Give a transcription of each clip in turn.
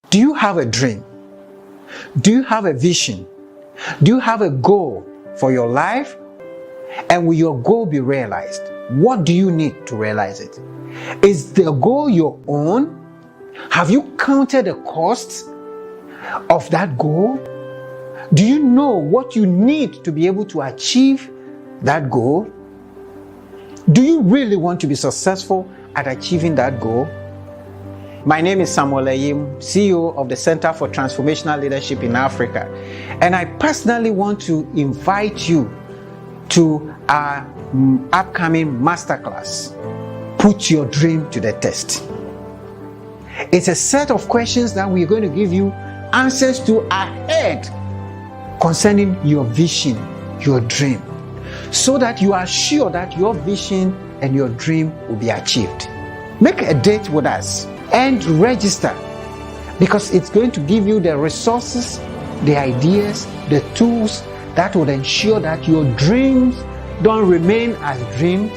Do you have a dream? Do you have a vision? Do you have a goal for your life? And will your goal be realized? What do you need to realize it? Is the goal your own? Have you counted the costs of that goal? Do you know what you need to be able to achieve that goal? Do you really want to be successful at achieving that goal? My name is Samuel Ayim, CEO of the Center for Transformational Leadership in Africa, and I personally want to invite you to our upcoming masterclass, Put Your Dream to the Test. It's a set of questions that we're going to give you answers to ahead concerning your vision, your dream, so that you are sure that your vision and your dream will be achieved. Make a date with us and register, because it's going to give you the resources, the ideas, the tools that will ensure that your dreams don't remain as dreams,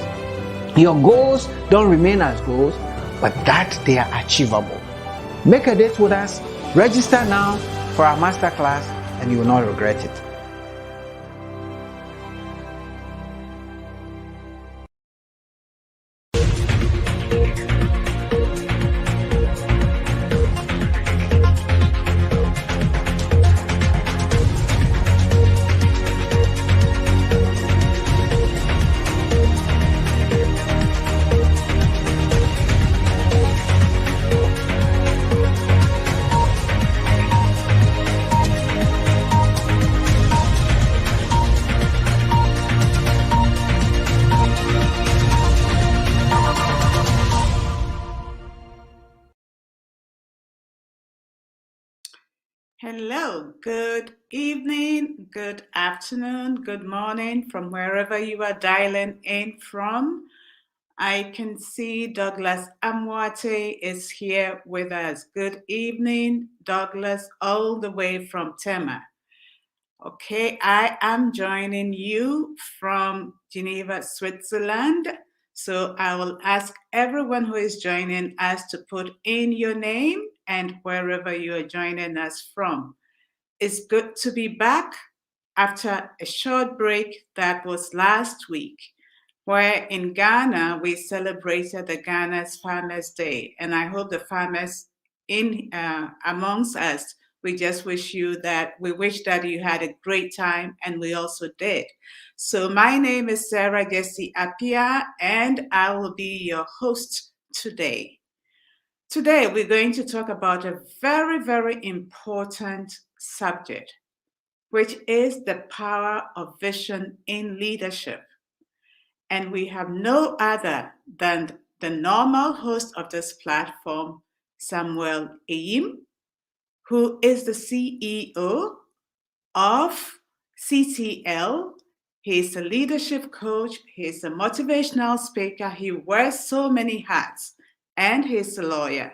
your goals don't remain as goals, but that they are achievable. Make a date with us, register now for our masterclass, and you will not regret it. Hello, good evening, good afternoon, good morning from wherever you are dialing in from. I can see Douglas Amwate is here with us. Good evening, Douglas, all the way from Tema. Okay, I am joining you from Geneva, Switzerland. So I will ask everyone who is joining us to put in your name and wherever you are joining us from. It's good to be back after a short break that was last week, where in Ghana we celebrated the Ghana's Farmers Day. And I hope the farmers amongst us, we wish that you had a great time, and we also did. So my name is Sarah Jesse Apia, and I will be your host today. Today, we're going to talk about a very, very important subject, which is the power of vision in leadership. And we have no other than the normal host of this platform, Samuel Ayim, who is the CEO of CTL. He's a leadership coach. He's a motivational speaker. He wears so many hats, and he's a lawyer.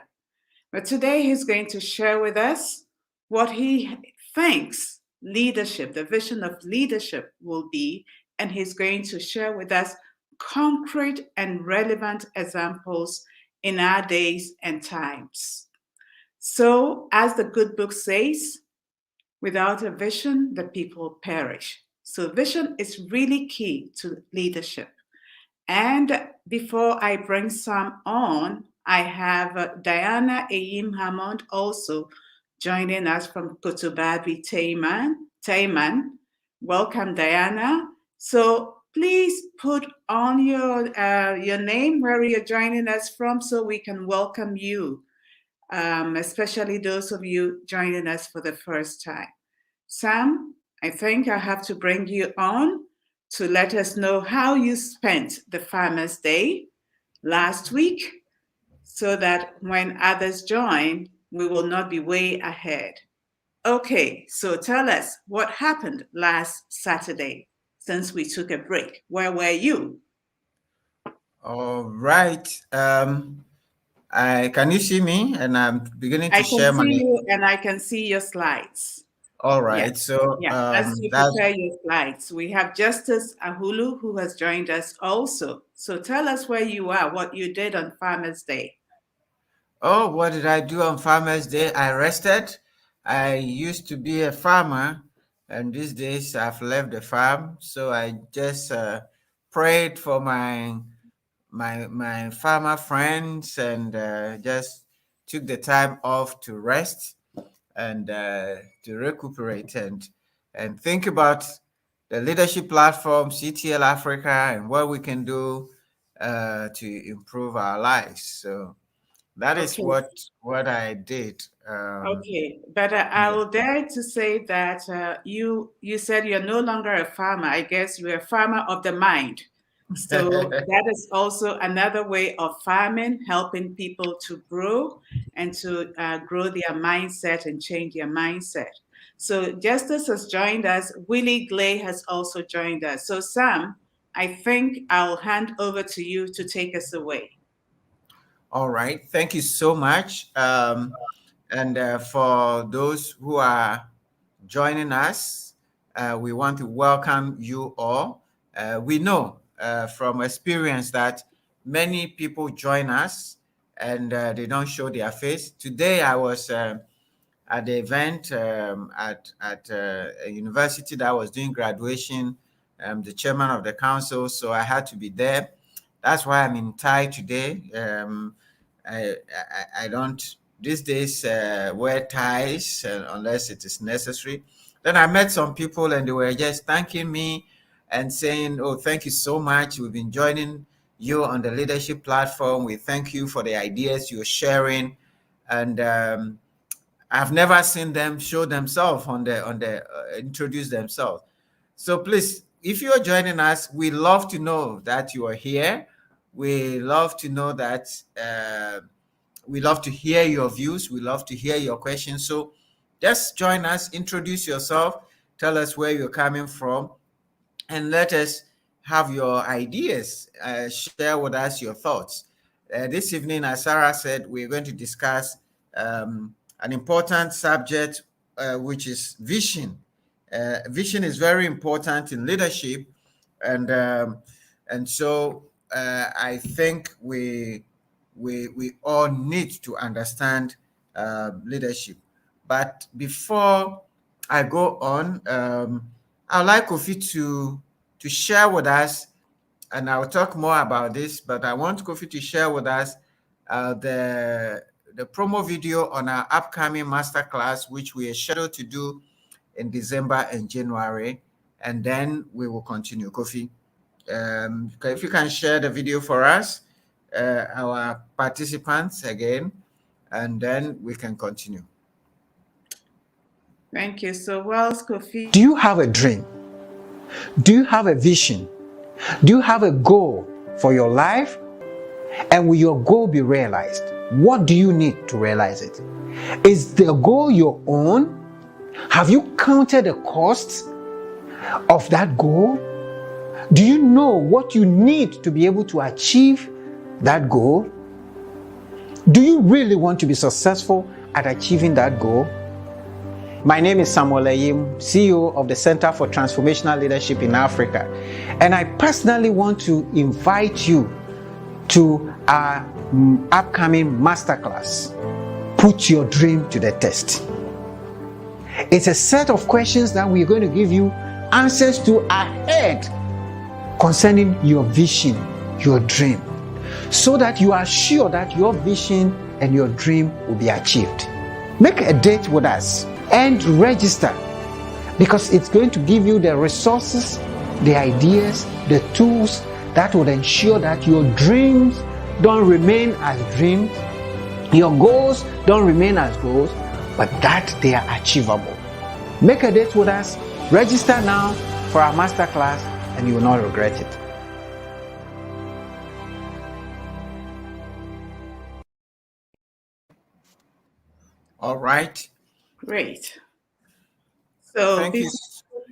But today he's going to share with us what he thinks leadership, the vision of leadership will be, and he's going to share with us concrete and relevant examples in our days and times. So, as the good book says, without a vision, the people perish. So vision is really key to leadership. And before I bring some on, I have Diana Ayim Hammond also joining us from Kutubadwi Tayman. Welcome, Diana. So please put on your name, where you're joining us from, so we can welcome you, especially those of you joining us for the first time. Sam, I think I have to bring you on to let us know how you spent the Farmers' Day last week, so that when others join, we will not be way ahead. Okay, so tell us what happened last Saturday since we took a break. Where were you? All right. Can you see me? And I'm beginning to share my. I can see you, and I can see your slides. All right. Yeah. So as you prepare your slides, we have Justice Ahulu who has joined us also. So tell us where you are, what you did on Farmers' Day. Oh, what did I do on Farmers Day? I rested. I used to be a farmer, and these days I've left the farm. So I just prayed for my farmer friends and just took the time off to rest and to recuperate and think about the leadership platform, CTL Africa, and what we can do to improve our lives. So that is Okay. what I did. Okay, but I Yeah. will dare to say that you said you're no longer a farmer. I guess you're a farmer of the mind. So that is also another way of farming, helping people to grow and to grow their mindset and change their mindset. So Justice has joined us. Willie Glay has also joined us. So Sam, I think I'll hand over to you to take us away. All right. Thank you so much. And for those who are joining us, we want to welcome you all. We know from experience that many people join us and they don't show their face. Today, I was at the event at a university that was doing graduation. The chairman of the council, so I had to be there. That's why I'm in tie today. I don't these days wear ties unless it is necessary. Then I met some people and they were just thanking me and saying, "Oh, thank you so much. We've been joining you on the leadership platform. We thank you for the ideas you're sharing." And I've never seen them show themselves on the introduce themselves. So please, if you are joining us, we love to know that you are here. We love to know that we love to hear your views. We love to hear your questions. So just join us, introduce yourself, tell us where you're coming from, and let us have your ideas. Share with us your thoughts. This evening, as Sarah said, we're going to discuss an important subject, which is vision. Vision is very important in leadership, and so I think we all need to understand leadership. But before I go on, I'd like Kofi to share with us, and I'll talk more about this. But I want Kofi to share with us the promo video on our upcoming masterclass, which we are scheduled to do in December and January, and then we will continue. Kofi, if you can share the video for us, our participants again, and then we can continue. Thank you. So, Wells Kofi. Do you have a dream? Do you have a vision? Do you have a goal for your life? And will your goal be realized? What do you need to realize it? Is the goal your own? Have you counted the costs of that goal? Do you know what you need to be able to achieve that goal? Do you really want to be successful at achieving that goal? My name is Samuel Ayim, CEO of the Center for Transformational Leadership in Africa, and I personally want to invite you to our upcoming masterclass, Put Your Dream to the Test. It's a set of questions that we're going to give you answers to ahead concerning your vision, your dream, so that you are sure that your vision and your dream will be achieved. Make a date with us and register, because it's going to give you the resources, the ideas, the tools that will ensure that your dreams don't remain as dreams, your goals don't remain as goals, but that they are achievable. Make a date with us, register now for our masterclass, and you will not regret it. All right. Great. So Thank you.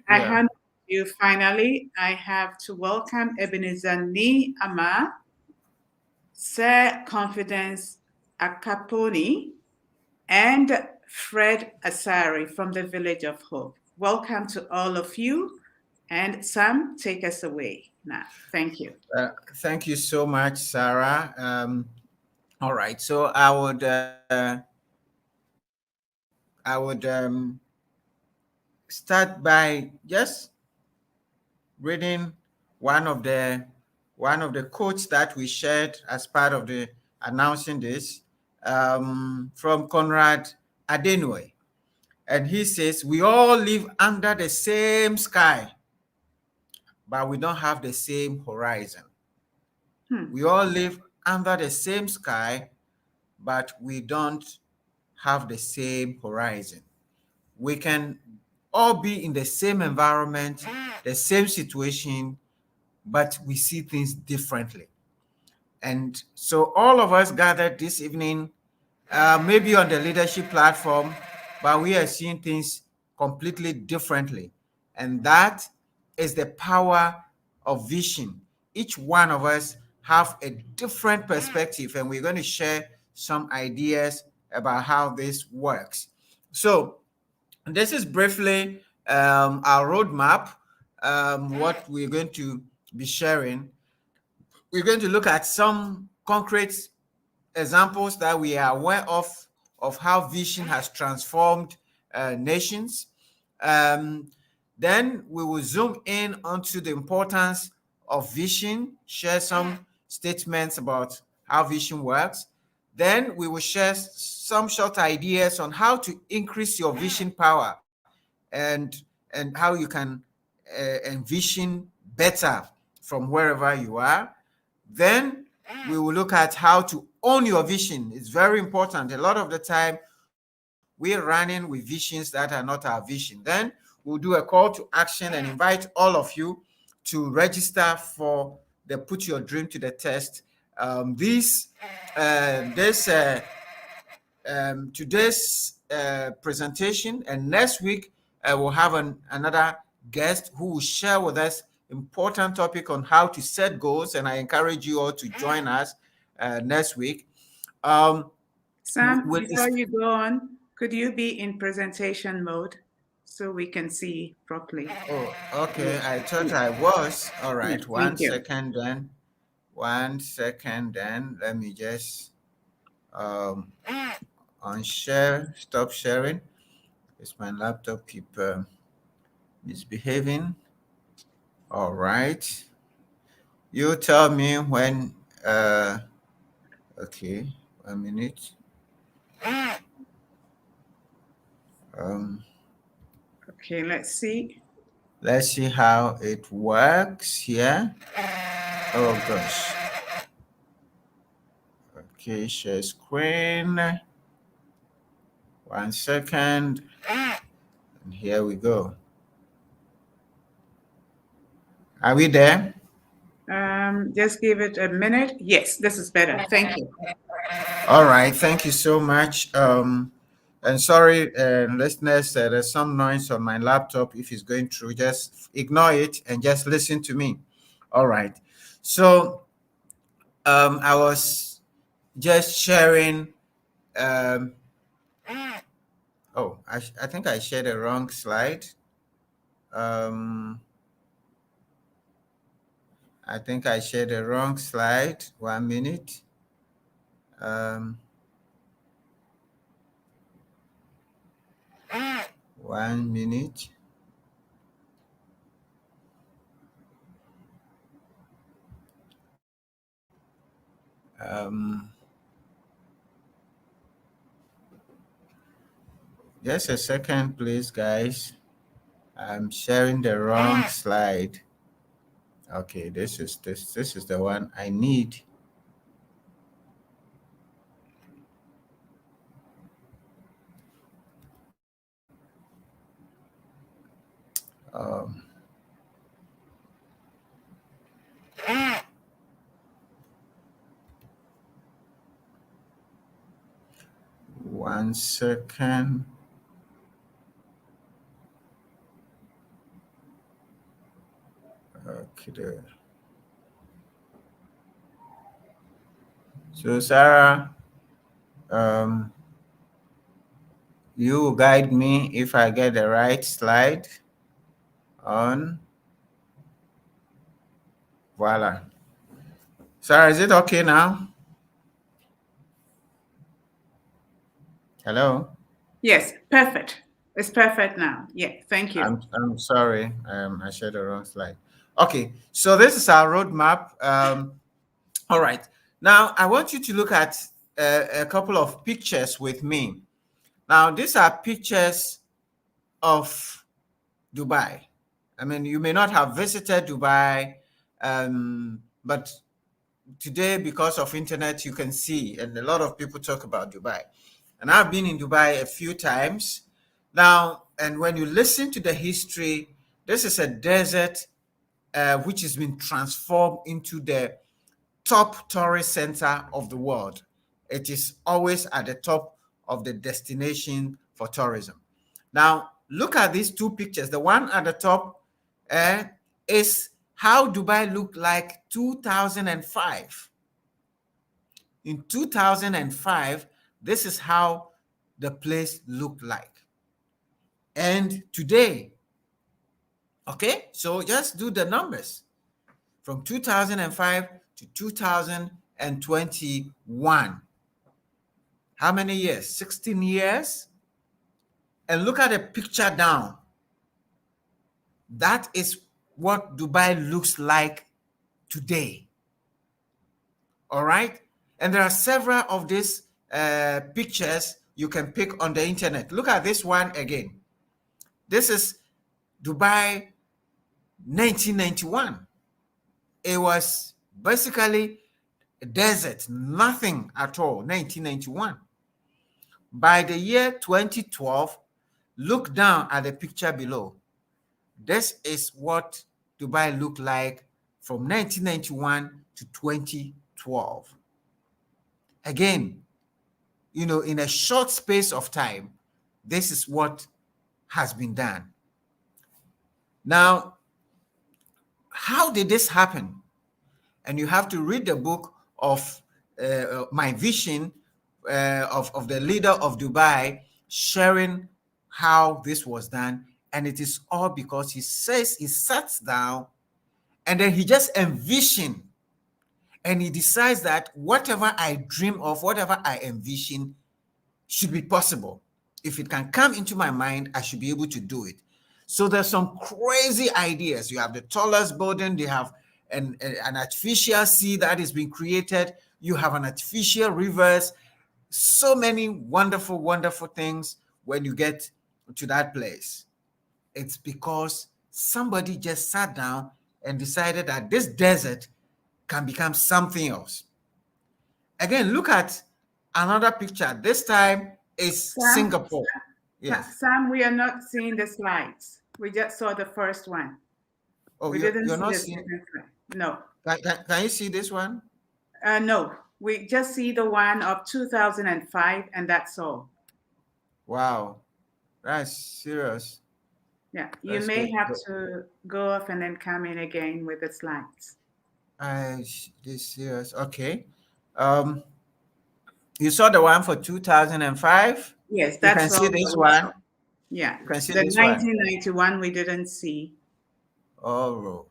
I hand you finally, I have to welcome Ebenezer Ni Ama, Sir Confidence Akaponi, and Fred Asari from the Village of Hope. Welcome to all of you. And Sam, take us away now. Thank you. Thank you so much, Sarah. All right. So I would start by just reading one of the one of the quotes that we shared as part of the announcing this, from Conrad Adenauer. And he says, we all live under the same sky, but we don't have the same horizon. We all live under the same sky, but we don't have the same horizon. We can all be in the same environment, the same situation, but we see things differently. And so all of us gathered this evening, maybe on the leadership platform, but we are seeing things completely differently. And that is the power of vision. Each one of us have a different perspective, and we're going to share some ideas about how this works. So this is briefly our roadmap, what we're going to be sharing. We're going to look at some concrete examples that we are aware of how vision has transformed nations. Then we will zoom in onto the importance of vision, share some statements about how vision works. Then we will share some short ideas on how to increase your vision power, and how you can envision better from wherever you are. Then we will look at how to own your vision. It's very important. A lot of the time, we're running with visions that are not our vision. Then we'll do a call to action and invite all of you to register for the Put Your Dream to the Test. Today's presentation, and next week we'll have another guest who will share with us important topic on how to set goals, and I encourage you all to join us next week. Sam, before you go on, could you be in presentation mode so we can see properly? Oh, okay. I thought I was. All right. Thank you. 1 second then. 1 second then. Let me just unshare, stop sharing. Is my laptop keep misbehaving? All right. You tell me when. Okay. 1 minute. Okay, let's see. Let's see how it works here. Oh gosh. Okay, share screen. 1 second. And here we go. Are we there? Just give it a minute. Yes, this is better. Thank you. All right. Thank you so much. And sorry, listeners, there's some noise on my laptop. If it's going through, just ignore it and just listen to me. All right. So I was just sharing. Oh, I think I shared the wrong slide. I think I shared the wrong slide. 1 minute. 1 minute. Just a second, please, guys. I'm sharing the wrong slide. Okay, this is the one I need. Um, 1 second. Okay, there. So Sarah, you will guide me if I get the right slide on. Voila. Sarah, is it okay now? Hello. Yes, perfect. It's perfect now. Yeah, thank you. I'm sorry. I shared the wrong slide. Okay, so this is our roadmap. All right. Now I want you to look at a couple of pictures with me. Now these are pictures of Dubai. I mean, you may not have visited Dubai, but today, because of internet, you can see, and a lot of people talk about Dubai. And I've been in Dubai a few times now. And when you listen to the history, this is a desert which has been transformed into the top tourist center of the world. It is always at the top of the destination for tourism. Now, look at these two pictures. The one at the top is how Dubai looked like 2005. In 2005, this is how the place looked like. And today, okay, so just do the numbers from 2005 to 2021. How many years? 16 years. And look at the picture down. That is what Dubai looks like today. All right. And there are several of these pictures you can pick on the internet. Look at this one again. This is Dubai 1991. It was basically a desert, nothing at all, 1991. By the year 2012, look down at the picture below. This is what Dubai looked like from 1991 to 2012. Again, you know, in a short space of time, this is what has been done. Now, how did this happen? And you have to read the book of My Vision of the leader of Dubai, sharing how this was done. And it is all because he says he sat down and then he just envisioned, and he decides that whatever I dream of, whatever I envision should be possible. If it can come into my mind, I should be able to do it. So there's some crazy ideas. You have the tallest building, they have an artificial sea that is being created. You have an artificial rivers. So many wonderful, wonderful things when you get to that place. It's because somebody just sat down and decided that this desert can become something else. Again, look at another picture. This time is Singapore. Yes. Sam, we are not seeing the slides. We just saw the first one. Oh, we didn't see the second slide. No. Can you see this one? No. We just see the one of 2005, and that's all. Wow. That's serious. Yeah. You may have to go off and then come in again with the slides. This serious. Okay. You saw the one for 2005? Yes, that's you can see this one. Yeah. You can see the this 1991 one we didn't see. Oh,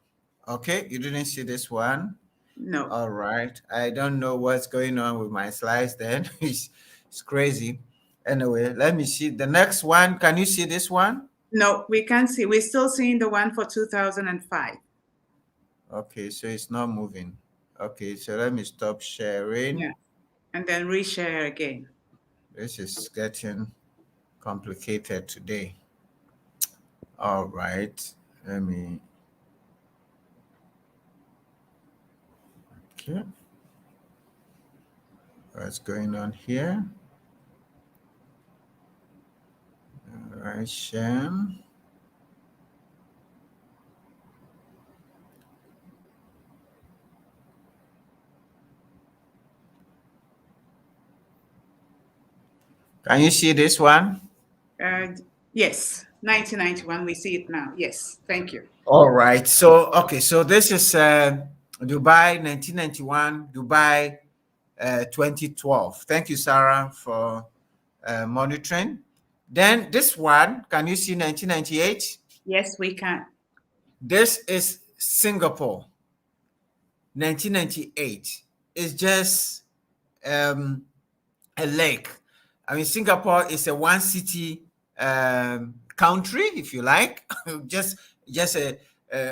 okay. You didn't see this one? No. All right. I don't know what's going on with my slides then. It's crazy. Anyway, let me see the next one. Can you see this one? No, we can't see. We're still seeing the one for 2005. Okay, so it's not moving. Okay, so let me stop sharing. Yeah, and then reshare again. This is getting complicated today. All right, let me. Okay. What's going on here? All right, Shem. Can you see this one? Yes, 1991. We see it now. Yes, thank you. All right. So, okay. So this is Dubai 1991, Dubai 2012. Thank you, Sarah, for monitoring. Then this one, can you see 1998? Yes, we can. This is Singapore, 1998. It's just a lake. I mean, Singapore is a one city country, if you like, just a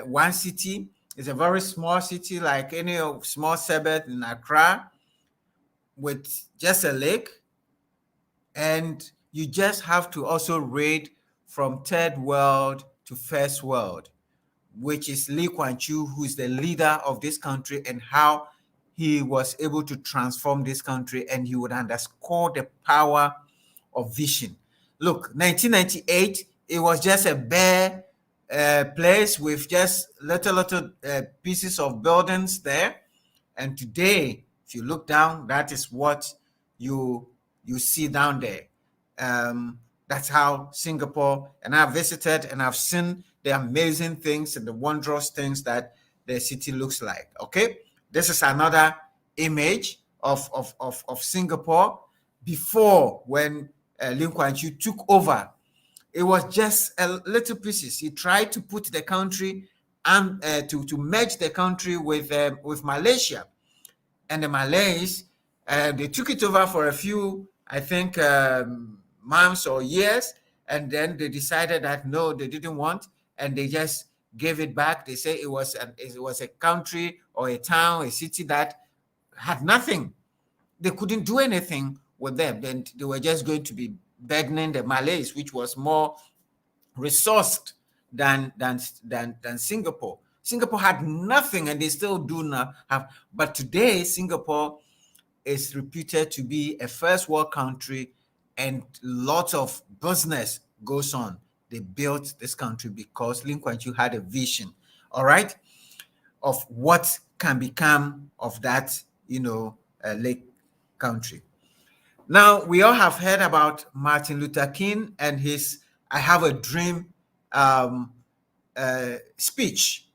one city. It's a very small city, like any small suburb in Accra, with just a lake. And you just have to also rate from third world to first world, which is Lee Kuan Yew, who is the leader of this country, and how he was able to transform this country, and he would underscore the power of vision. Look, 1998, it was just a bare place with just little pieces of buildings there. And today, if you look down, that is what you see down there. That's how Singapore, and I've visited and I've seen the amazing things and the wondrous things that the city looks like. Okay, this is another image of Singapore before, when Lee Kuan Yew took over. It was just a little pieces. He tried to put the country and to merge the country with Malaysia, and the Malays, they took it over for a few, I think, months or years, and then they decided that no, they didn't want, and they just gave it back. They say it was a country or a town, a city that had nothing. They couldn't do anything with them. Then they were just going to be begging the Malays, which was more resourced than Singapore. Singapore had nothing, and they still do not have. But today, Singapore is reputed to be a first world country, and lots of business goes on. They built this country because Lee Kuan Yew had a vision, all right, of what can become of that, lake country. Now, we all have heard about Martin Luther King and his "I Have a Dream" speech.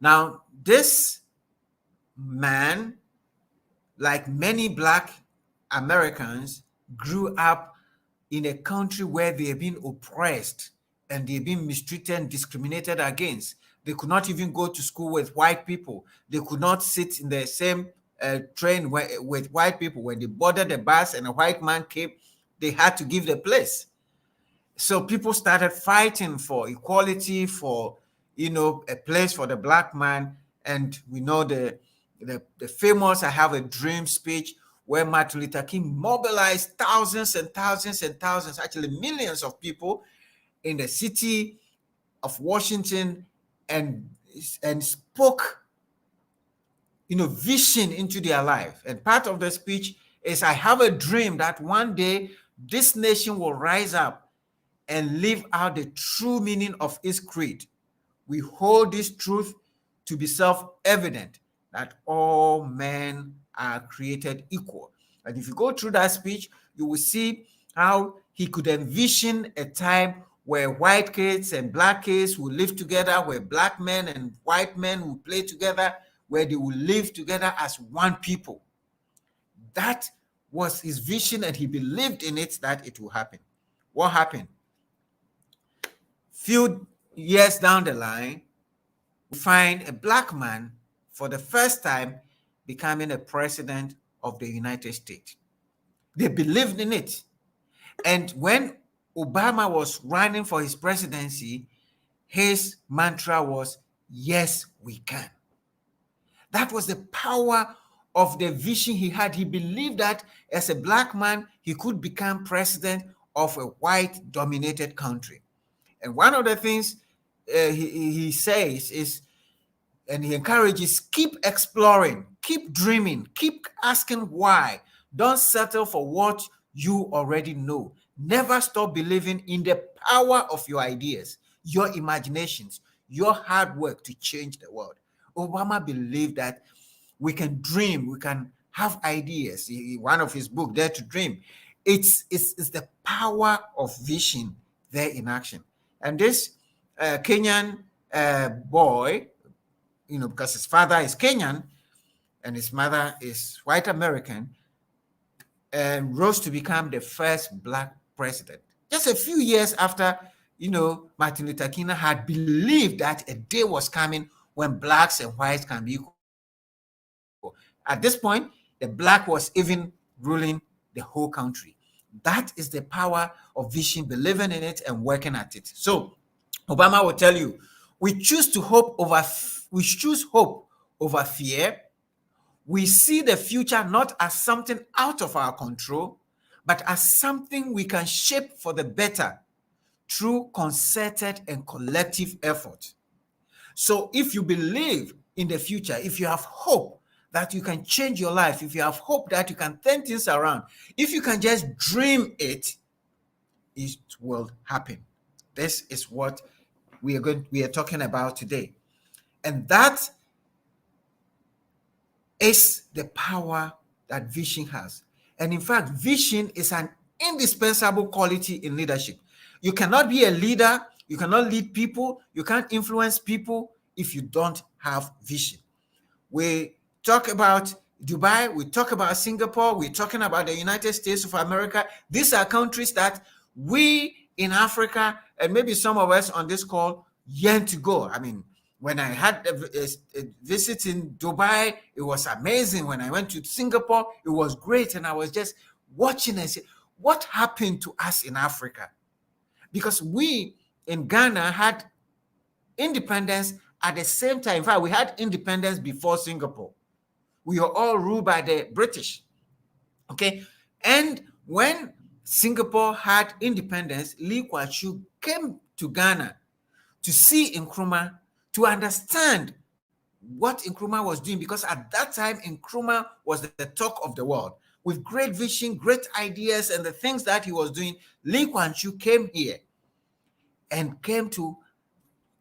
Now, this man, like many Black Americans, grew up in a country where they have been oppressed and they've been mistreated and discriminated against. They could not even go to school with white people. They could not sit in the same train with white people. When they boarded the bus and a white man came, they had to give the place. So people started fighting for equality, for a place for the Black man. And we know the famous "I Have a Dream" speech, where Martin Luther King mobilized thousands and thousands and thousands, actually millions of people in the city of Washington, and spoke vision into their life. And part of the speech is, "I have a dream that one day this nation will rise up and live out the true meaning of its creed. We hold this truth to be self-evident, that all men are created equal." And if you go through that speech, you will see how he could envision a time where white kids and Black kids will live together, where Black men and white men will play together, where they will live together as one people. That was his vision, and he believed in it, that it will happen. What happened? Few years down the line, we find a Black man for the first time becoming a president of the United States. They believed in it. And when Obama was running for his presidency, his mantra was, "Yes, we can." That was the power of the vision he had. He believed that as a Black man, he could become president of a white-dominated country. And one of the things he says is, and he encourages, keep exploring, keep dreaming, keep asking why. Don't settle for what you already know. Never stop believing in the power of your ideas, your imaginations, your hard work to change the world. Obama believed that we can dream, we can have ideas. One of his books, Dare to Dream, it's the power of vision there in action. And this Kenyan boy, because his father is Kenyan and his mother is white American, rose to become the first Black president. Just a few years after, Martin Luther King had believed that a day was coming when Blacks and whites can be equal. At this point, the Black was even ruling the whole country. That is the power of vision, believing in it and working at it. So Obama will tell you, we choose hope over fear. We see the future not as something out of our control, but as something we can shape for the better through concerted and collective effort. So if you believe in the future, if you have hope that you can change your life, if you have hope that you can turn things around, if you can just dream it, it will happen. This is what we are talking about today. And that is the power that vision has. And in fact, vision is an indispensable quality in leadership. You cannot be a leader, you cannot lead people, you can't influence people if you don't have vision. We talk about Dubai, we talk about Singapore, we're talking about the United States of America. These are countries that we in Africa, and maybe some of us on this call, yearn to go. I mean, when I had a visit in Dubai, it was amazing. When I went to Singapore, it was great. And I was just watching and saying, what happened to us in Africa? Because we in Ghana had independence at the same time. In fact, we had independence before Singapore. We were all ruled by the British. Okay. And when Singapore had independence, Lee Kuan Yew came to Ghana to see Nkrumah, to understand what Nkrumah was doing, because at that time, Nkrumah was the talk of the world. With great vision, great ideas, and the things that he was doing, Lee Kuan Yew came here and came to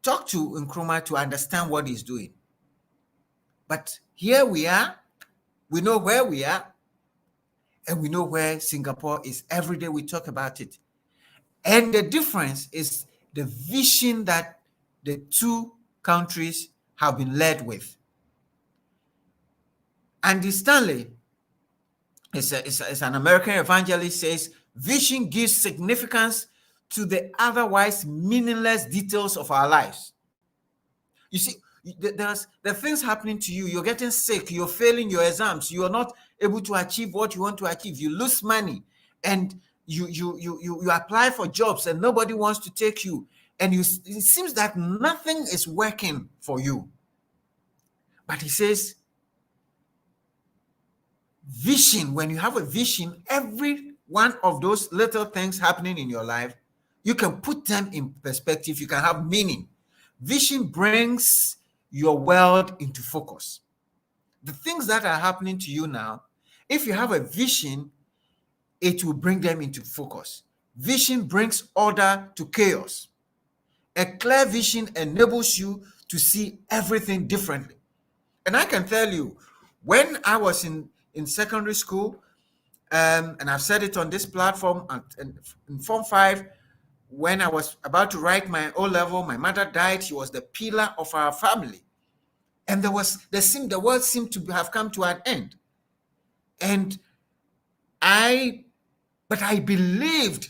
talk to Nkrumah to understand what he's doing. But here we are, we know where we are, and we know where Singapore is. Every day we talk about it. And the difference is the vision that the two countries have been led with. Andy Stanley is an American evangelist, says, vision gives significance to the otherwise meaningless details of our lives. You see, there's things happening to you. You're getting sick. You're failing your exams. You are not able to achieve what you want to achieve. You lose money, and you apply for jobs, and nobody wants to take you. And it seems that nothing is working for you. But he says, vision, when you have a vision, every one of those little things happening in your life, you can put them in perspective. You can have meaning. Vision brings your world into focus. The things that are happening to you now, if you have a vision, it will bring them into focus. Vision brings order to chaos. A clear vision enables you to see everything differently. And I can tell you, when I was in secondary school, and I've said it on this platform, in Form 5, when I was about to write my O-level, my mother died. She was the pillar of our family. And the world seemed to have come to an end. But I believed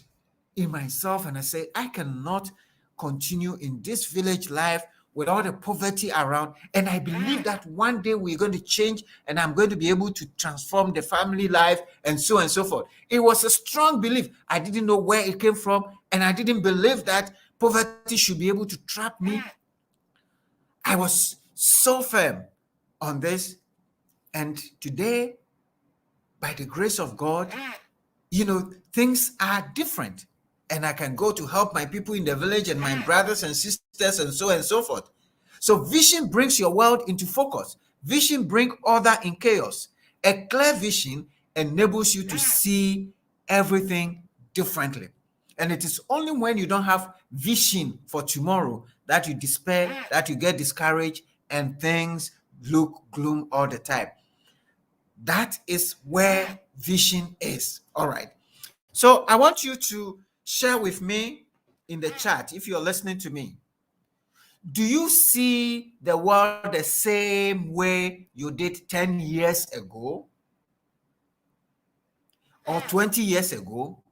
in myself, and I said, I cannot continue in this village life with all the poverty around. And I believe that one day we're going to change, and I'm going to be able to transform the family life, and so on and so forth. It was a strong belief. I didn't know where it came from, and I didn't believe that poverty should be able to trap me. I was so firm on this. And today, by the grace of God, things are different. And I can go to help my people in the village and my brothers and sisters and so on and so forth. So vision brings your world into focus. Vision brings order in chaos. A clear vision enables you to see everything differently. And it is only when you don't have vision for tomorrow that you despair, that you get discouraged, and things look gloom all the time. That is where vision is. All right. So I want you to share with me in the chat, if you're listening to me. Do you see the world the same way you did 10 years ago or 20 years ago?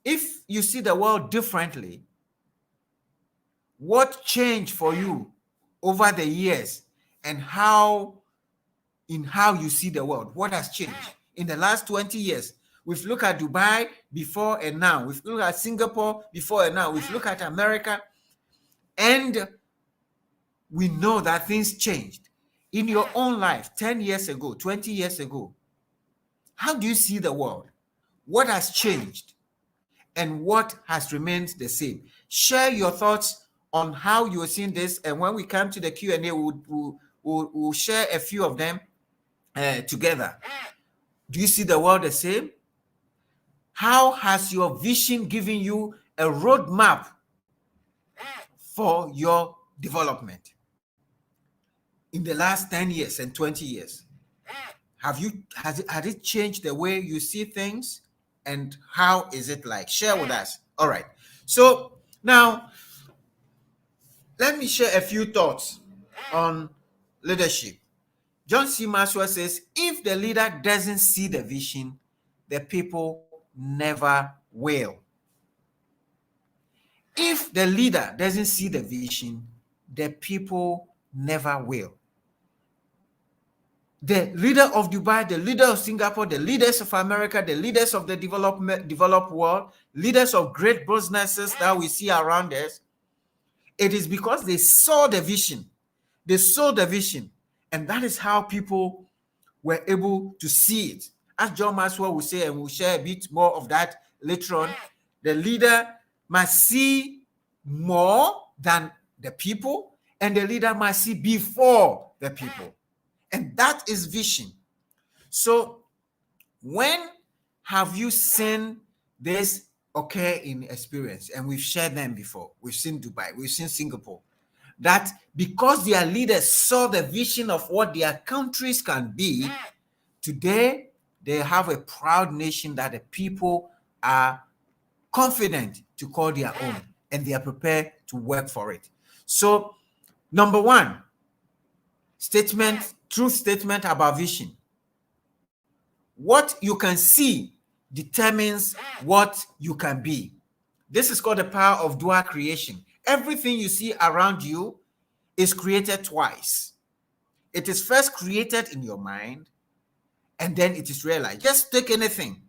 If you see the world differently, what changed for you over the years, and how you see the world? What has changed in the last 20 years? We've looked at Dubai before and now. We've looked at Singapore before and now. We've looked at America. And we know that things changed. In your own life, 10 years ago, 20 years ago, how do you see the world? What has changed? And what has remained the same? Share your thoughts on how you are seeing this. And when we come to the Q&A, we'll share a few of them together. Do you see the world the same? How has your vision given you a roadmap for your development in the last 10 years and 20 years? Has it changed the way you see things? And how is it like? Share with us. All right. So now, let me share a few thoughts on leadership. John C. Maxwell says, if the leader doesn't see the vision, the people never will. If the leader doesn't see the vision, the people never will. The leader of Dubai, the leader of Singapore, the leaders of America, the leaders of the developed world, leaders of great businesses that we see around us, it is because they saw the vision. They saw the vision. And that is how people were able to see it. As John Maxwell will say, and we'll share a bit more of that later on, the leader must see more than the people, and the leader must see before the people. And that is vision. So when have you seen this occur in experience? And we've shared them before. We've seen Dubai, we've seen Singapore. That because their leaders saw the vision of what their countries can be, today they have a proud nation that the people are confident to call their own, and they are prepared to work for it. So, number one, truth statement about vision. What you can see determines what you can be. This is called the power of dual creation. Everything you see around you is created twice. It is first created in your mind, and then it is realized. Just take anything.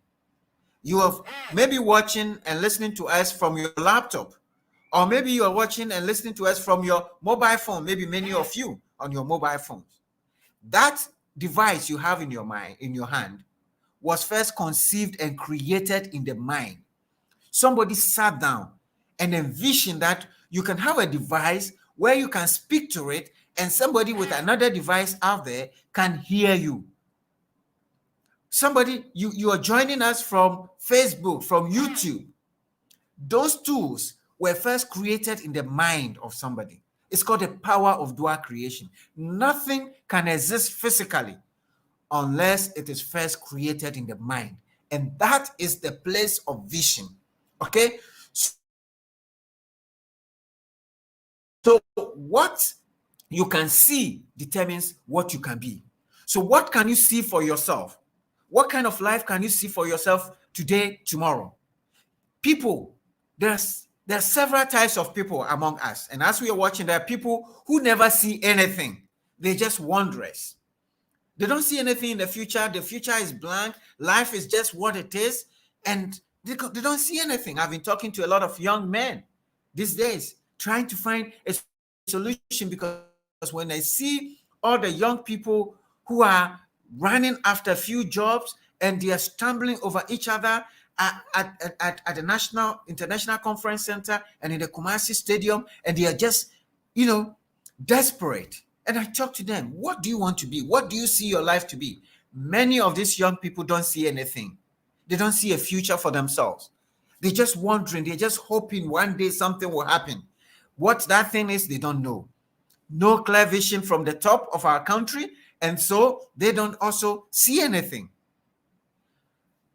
You are maybe watching and listening to us from your laptop, or maybe you are watching and listening to us from your mobile phone, maybe many of you on your mobile phones. That device you have in your mind, in your hand, was first conceived and created in the mind. Somebody sat down and envisioned that you can have a device where you can speak to it, and somebody with another device out there can hear you. Somebody, you are joining us from Facebook, from YouTube. Those tools were first created in the mind of somebody. It's called the power of dual creation. Nothing can exist physically unless it is first created in the mind. And that is the place of vision. Okay? So what you can see determines what you can be. So what can you see for yourself? What kind of life can you see for yourself today, tomorrow? People, there are several types of people among us. And as we are watching, there are people who never see anything. They're just wanderers. They don't see anything in the future. The future is blank. Life is just what it is. And they don't see anything. I've been talking to a lot of young men these days, trying to find a solution, because when I see all the young people who are running after a few jobs and they are stumbling over each other at the International Conference Center and in the Kumasi Stadium, and they are just, desperate. And I talk to them, what do you want to be? What do you see your life to be? Many of these young people don't see anything. They don't see a future for themselves. They're just wondering, they're just hoping one day something will happen. What that thing is, they don't know. No clear vision from the top of our country, and so they don't also see anything.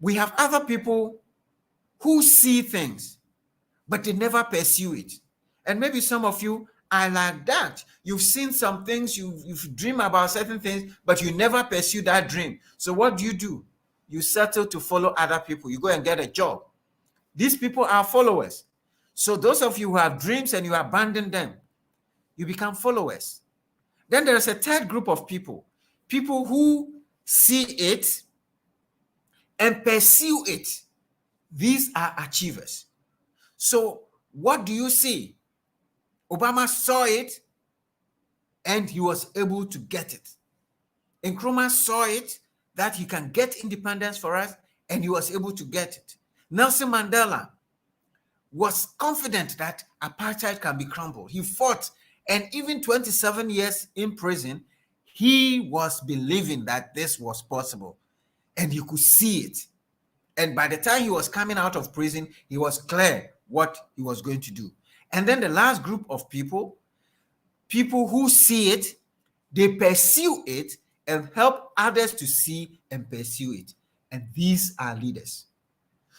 We have other people who see things, but they never pursue it. And maybe some of you are like that. You've seen some things, you've dreamed about certain things, but you never pursue that dream. So what do? You settle to follow other people. You go and get a job. These people are followers. So those of you who have dreams and you abandon them, you become followers. Then there's a third group of people who see it and pursue it. These are achievers. So what do you see? Obama saw it and he was able to get it. Nkrumah saw it, that he can get independence for us, and he was able to get it. Nelson Mandela was confident that apartheid can be crumbled. He fought, and even 27 years in prison, he was believing that this was possible, and he could see it. And by the time he was coming out of prison, he was clear what he was going to do. And then the last group of people who see it, they pursue it and help others to see and pursue it. And these are leaders.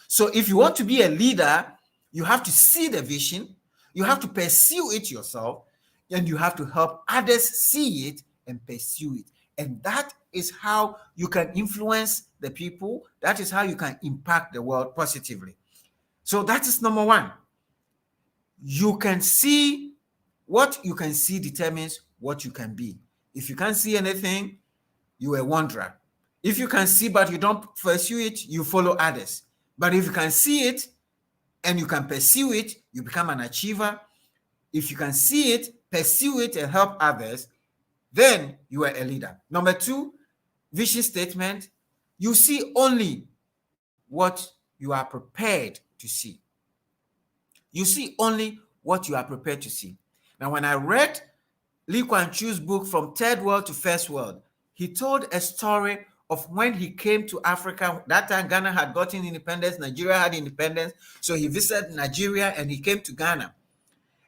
So if you want to be a leader, you have to see the vision, you have to pursue it yourself, and you have to help others see it and pursue it. And that is how you can influence the people. That is how you can impact the world positively. So that is number one. You can see. What you can see determines what you can be. If you can't see anything, you're a wanderer. If you can see but you don't pursue it, you follow others. But if you can see it and you can pursue it, you become an achiever. If you can see it, pursue it, and help others, then you are a leader. Number two, vision statement. You see only what you are prepared to see. You see only what you are prepared to see. Now, when I read Lee Kuan Yew's book, From Third World to First World, he told a story of when he came to Africa. That time Ghana had gotten independence, Nigeria had independence. So he visited Nigeria and he came to Ghana.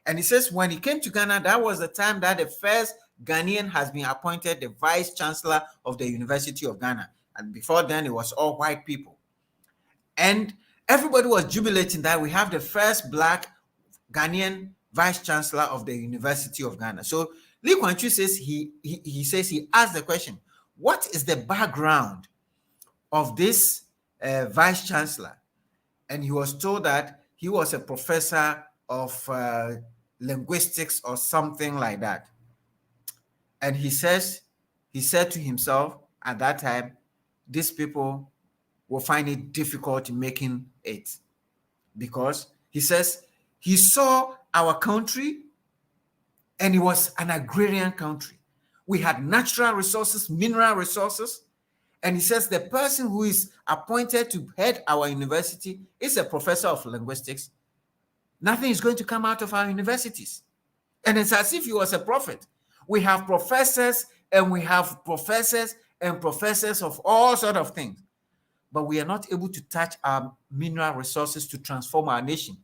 And he says when he came to Ghana, that was the time that the first Ghanaian has been appointed the Vice Chancellor of the University of Ghana. And before then, it was all white people. And everybody was jubilating that we have the first Black Ghanaian Vice Chancellor of the University of Ghana. So Lee Kuan Yew says he asked the question, what is the background of this Vice Chancellor? And he was told that he was a professor of linguistics or something like that. And he said to himself at that time, these people will find it difficult making it, because he says he saw our country and it was an agrarian country. We had natural resources, mineral resources. And he says the person who is appointed to head our university is a professor of linguistics. Nothing is going to come out of our universities. And it's as if he was a prophet. We have professors and we have professors and professors of all sorts of things. But we are not able to touch our mineral resources to transform our nation.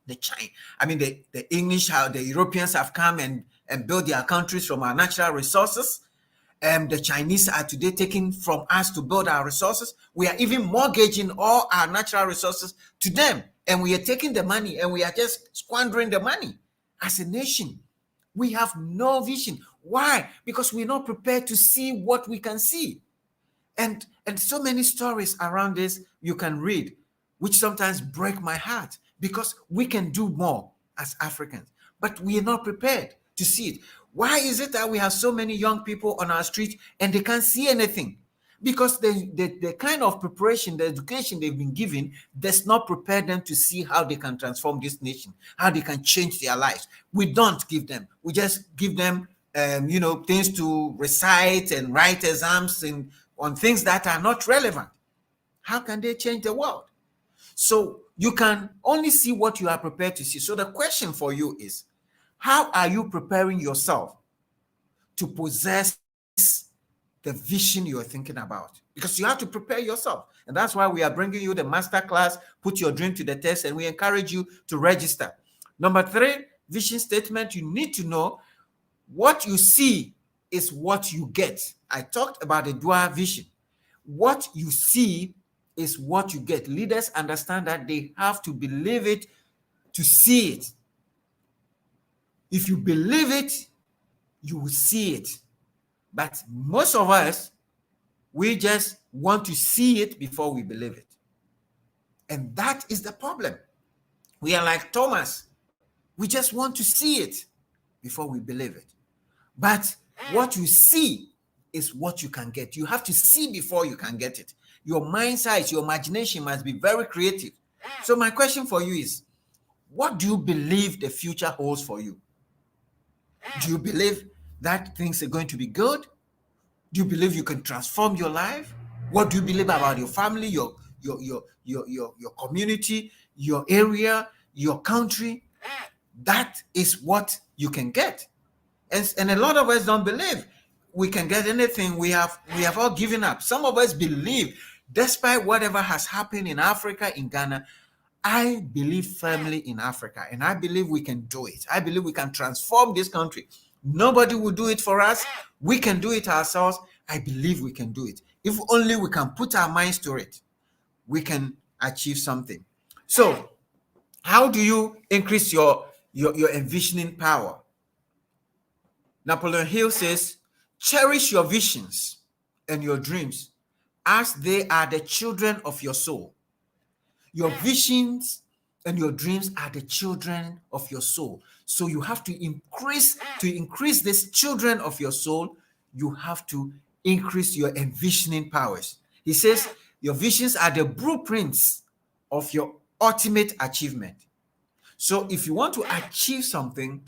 The English, the Europeans have come and built their countries from our natural resources. The Chinese are today taking from us to build our resources. We are even mortgaging all our natural resources to them. And we are taking the money and we are just squandering the money. As a nation, we have no vision. Why? Because we're not prepared to see what we can see. And so many stories around this you can read, which sometimes break my heart, because we can do more as Africans, but we are not prepared to see it. Why is it that we have so many young people on our street and they can't see anything? Because the kind of preparation, the education they've been given does not prepare them to see how they can transform this nation, how they can change their lives. We don't give them. We just give them, things to recite and write exams on things that are not relevant. How can they change the world? So you can only see what you are prepared to see. So the question for you is, how are you preparing yourself to possess the vision you are thinking about? Because you have to prepare yourself. And that's why we are bringing you the masterclass, Put Your Dream to the Test, and we encourage you to register. Number 3, vision statement. You need to know what you see is what you get. I talked about the dual vision. What you see is what you get. Leaders understand that they have to believe it to see it. If you believe it, you will see it. But most of us, we just want to see it before we believe it. And that is the problem. We are like Thomas. We just want to see it before we believe it. But what you see is what you can get. You have to see before you can get it. your mind size, your imagination must be very creative. So my question for you is, what do you believe the future holds for you? Do you believe that things are going to be good? Do you believe you can transform your life? What do you believe about your family, your community, your area, your country? That is what you can get. And a lot of us don't believe we can get anything. We have all given up. Some of us believe, despite whatever has happened in Africa, in Ghana, I believe firmly in Africa, and I believe we can do it. I believe we can transform this country. Nobody will do it for us. We can do it ourselves. I believe we can do it. If only we can put our minds to it, we can achieve something. So, how do you increase your envisioning power? Napoleon Hill says, cherish your visions and your dreams as they are the children of your soul. Your visions and your dreams are the children of your soul. So you have to increase these children of your soul. You have to increase your envisioning powers. He says your visions are the blueprints of your ultimate achievement. So if you want to achieve something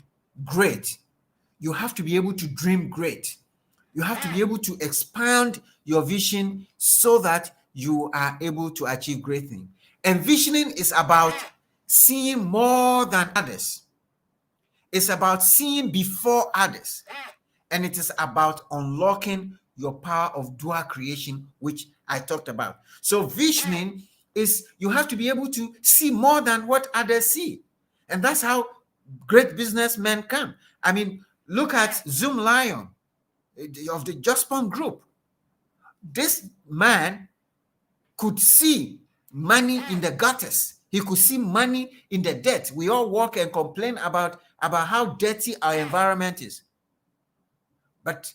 great, you have to be able to dream great. You have to be able to expand your vision so that you are able to achieve great things. Envisioning is about seeing more than others. It's about seeing before others. And it is about unlocking your power of dual creation, which I talked about. So visioning is you have to be able to see more than what others see. And that's how great businessmen come. I mean, look at Zoom Lion of the Jospon Group. This man could see money in the gutters. He could see money in the dirt. We all walk and complain about how dirty our environment is. But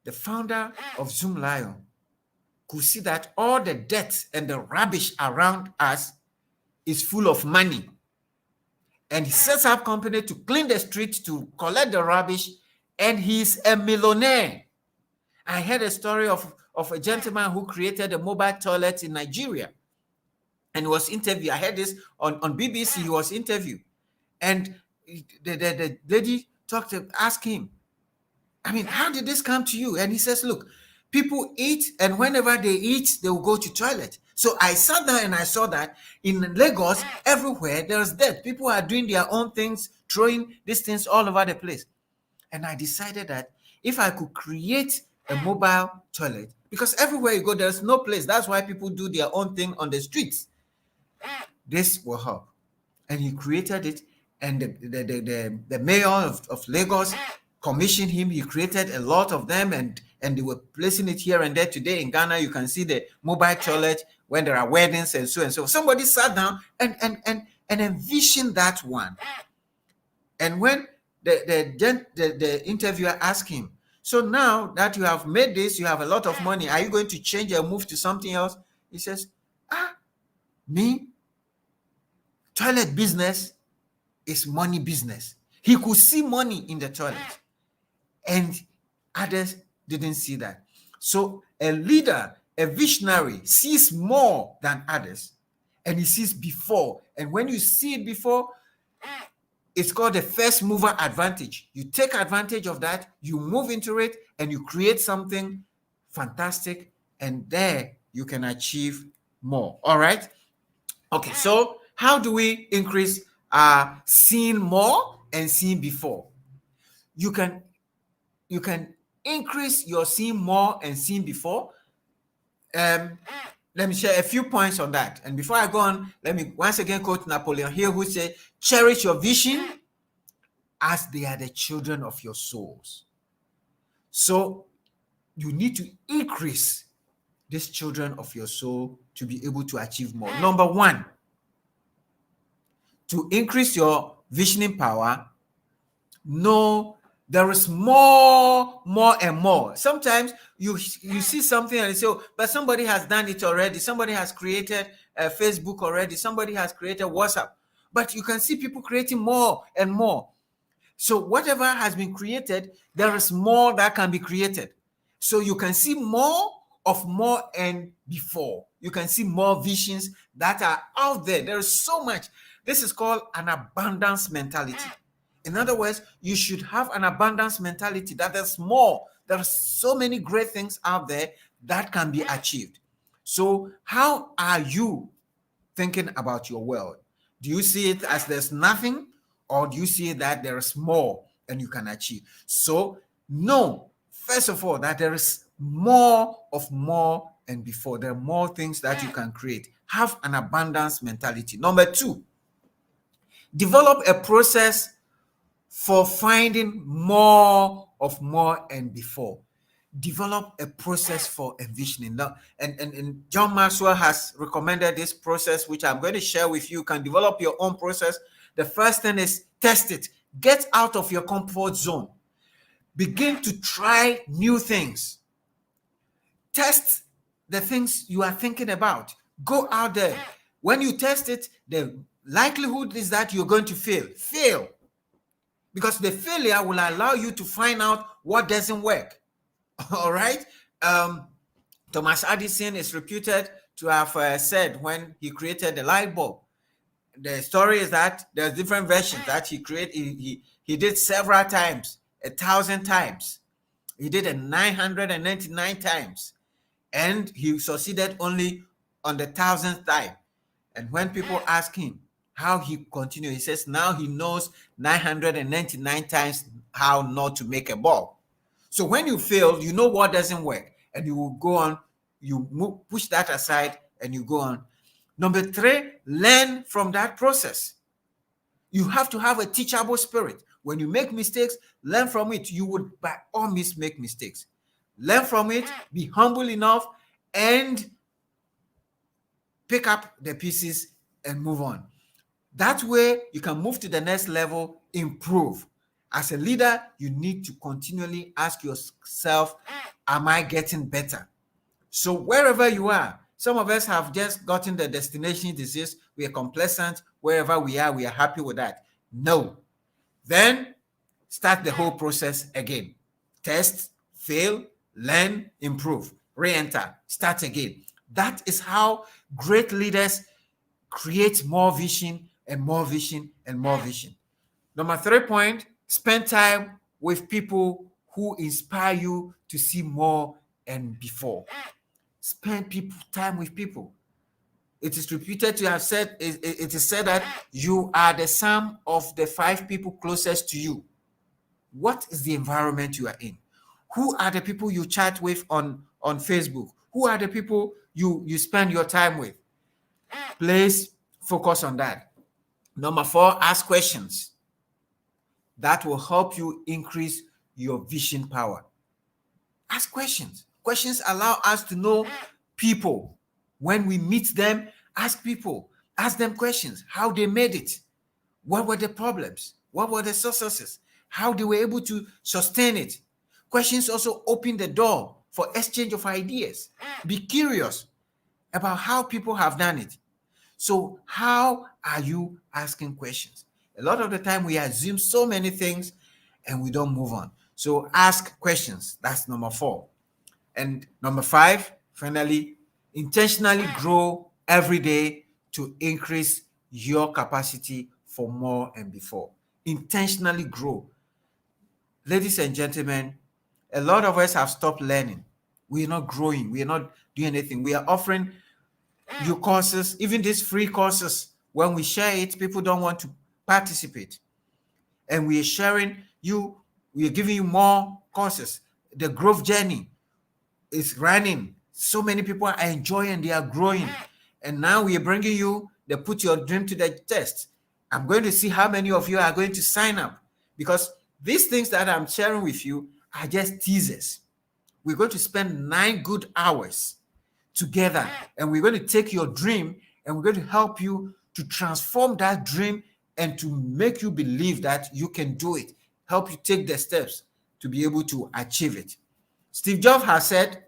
the founder of Zoom Lion could see that all the dirt and the rubbish around us is full of money. And he sets up company to clean the streets, to collect the rubbish, and he's a millionaire. I heard a story of a gentleman who created a mobile toilet in Nigeria and was interviewed. I heard this on BBC. He was interviewed, and the lady asked him, I mean, how did this come to you? And he says, look, people eat, and whenever they eat, they will go to toilet. So I sat down and I saw that in Lagos, everywhere there's dirt. People are doing their own things, throwing these things all over the place. And I decided that if I could create a mobile toilet, because everywhere you go, there's no place. That's why people do their own thing on the streets. This will help. And he created it. And the mayor of Lagos commissioned him. He created a lot of them, and they were placing it here and there. Today in Ghana, you can see the mobile toilet when there are weddings and so and so. Somebody sat down and envisioned that one. And when the interviewer asked him, so now that you have made this, you have a lot of money, are you going to change or move to something else? He says, me, toilet business is money business. He could see money in the toilet, and others didn't see that. So a leader, a visionary, sees more than others, and he sees before. And when you see it before, it's called the first mover advantage. You take advantage of that, you move into it, and you create something fantastic, and there you can achieve more. All right? Okay, so how do we increase seeing more and seeing before? You can increase your seeing more and seeing before. Let me share a few points on that. And before I go on, let me once again quote Napoleon Hill, who said, cherish your vision as they are the children of your souls. So you need to increase these children of your soul to be able to achieve more. Number one, to increase your visioning power, know there is more and more. Sometimes you see something and you say, oh, but somebody has done it already. Somebody has created Facebook already. Somebody has created WhatsApp. But you can see people creating more and more. So whatever has been created, there is more that can be created. So you can see more of more and before. You can see more visions that are out there. There is so much. This is called an abundance mentality. In other words, you should have an abundance mentality that there's more. There are so many great things out there that can be achieved. So how are you thinking about your world? Do you see it as there's nothing, or do you see that there is more and you can achieve? So know, first of all, that there is more of more and before. There are more things that you can create. Have an abundance mentality. Number two, develop a process for finding more of more and before. Develop a process for envisioning. Now, and John Maxwell has recommended this process, which I'm going to share with you. You can develop your own process. The first thing is test it. Get out of your comfort zone. Begin to try new things. Test the things you are thinking about. Go out there. When you test it, the likelihood is that you're going to fail. Fail. Because the failure will allow you to find out what doesn't work. All right. Thomas Edison is reputed to have said when he created the light bulb. The story is that there's different versions that he created. He did several times, 1,000 times. He did it 999 times, and he succeeded only on the 1,000th time. And when people ask him how he continued, he says now he knows 999 times how not to make a bulb. So when you fail, you know what doesn't work, and you will go on, you push that aside, and you go on. Number three, learn from that process. You have to have a teachable spirit. When you make mistakes, learn from it. You would by all means make mistakes. Learn from it, be humble enough, and pick up the pieces and move on. That way, you can move to the next level, improve. As a leader, you need to continually ask yourself, am I getting better? So wherever you are, some of us have just gotten the destination disease. We are complacent. Wherever we are happy with that. No. Then start the whole process again. Test, fail, learn, improve, re-enter, start again. That is how great leaders create more vision and more vision and more vision. Number 3 point, spend time with people who inspire you to see more and before. Spend time with people. It is reputed to have said, it is said that you are the sum of the 5 people closest to you. What is the environment you are in? Who are the people you chat with on Facebook? Who are the people you spend your time with? Please focus on that. Number 4, ask questions. That will help you increase your vision power. Ask questions. Questions allow us to know people. When we meet them, ask them questions, how they made it. What were the problems? What were the successes? How they were able to sustain it. Questions also open the door for exchange of ideas. Be curious about how people have done it. So how are you asking questions? A lot of the time we assume so many things and we don't move on. So ask questions. That's number 4. And number 5, finally, intentionally grow every day to increase your capacity for more and before. Intentionally grow. Ladies and gentlemen, a lot of us have stopped learning. We are not growing. We are not doing anything. We are offering you courses, even these free courses. When we share it, people don't want to participate. And we are sharing you, we are giving you more courses. The growth journey is running. So many people are enjoying, they are growing. And now we are bringing you the put your dream to the test. I'm going to see how many of you are going to sign up, because these things that I'm sharing with you are just teasers. We're going to spend 9 good hours together, and we're going to take your dream and we're going to help you to transform that dream and to make you believe that you can do it, help you take the steps to be able to achieve it. Steve Jobs has said,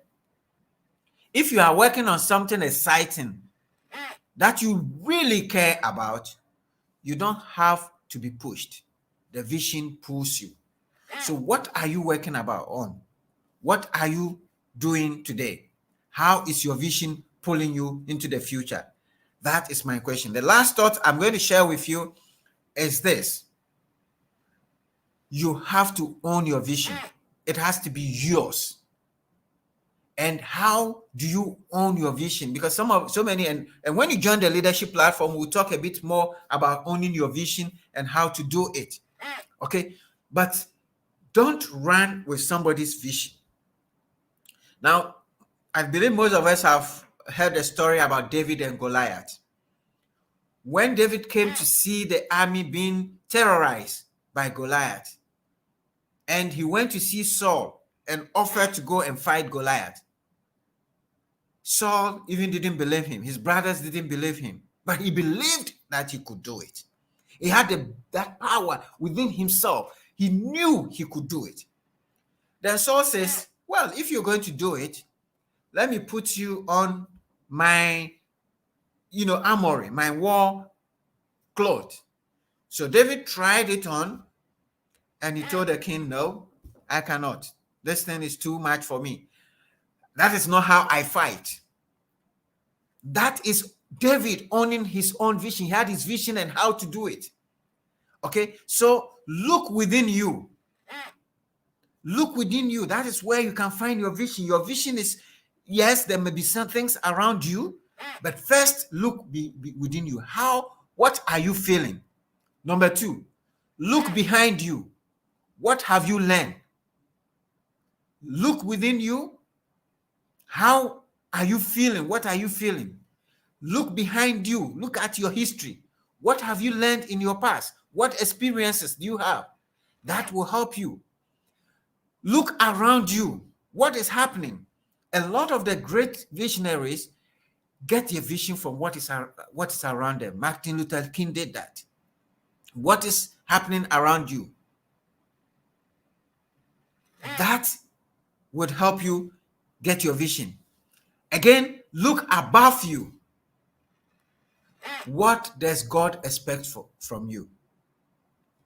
if you are working on something exciting that you really care about, you don't have to be pushed. The vision pulls you. So what are you working on? What are you doing today? How is your vision pulling you into the future? That is my question. The last thought I'm going to share with you is this. You have to own your vision. It has to be yours. And how do you own your vision? Because so many, and when you join the leadership platform, we'll talk a bit more about owning your vision and how to do it. Okay, but don't run with somebody's vision. Now, I believe most of us have heard the story about David and Goliath. When David came to see the army being terrorized by Goliath, and he went to see Saul and offered to go and fight Goliath, Saul even didn't believe him. His brothers didn't believe him, but he believed that he could do it. He had that power within himself. He knew he could do it. Then Saul says, well, if you're going to do it, let me put you on my, armory, my war cloth. So David tried it on, and he told the king, no, I cannot. This thing is too much for me. That is not how I fight. That is David owning his own vision. He had his vision and how to do it. Okay, so look within you. Look within you. That is where you can find your vision. Your vision is, yes, there may be some things around you, but first look within you. What are you feeling? Number 2, look behind you. What have you learned? Look within you. How are you feeling? What are you feeling? Look behind you. Look at your history. What have you learned in your past? What experiences do you have? That will help you. Look around you. What is happening? A lot of the great visionaries get their vision from what is around them. Martin Luther King did that. What is happening around you? That would help you get your vision. Again, look above you. What does God expect from you?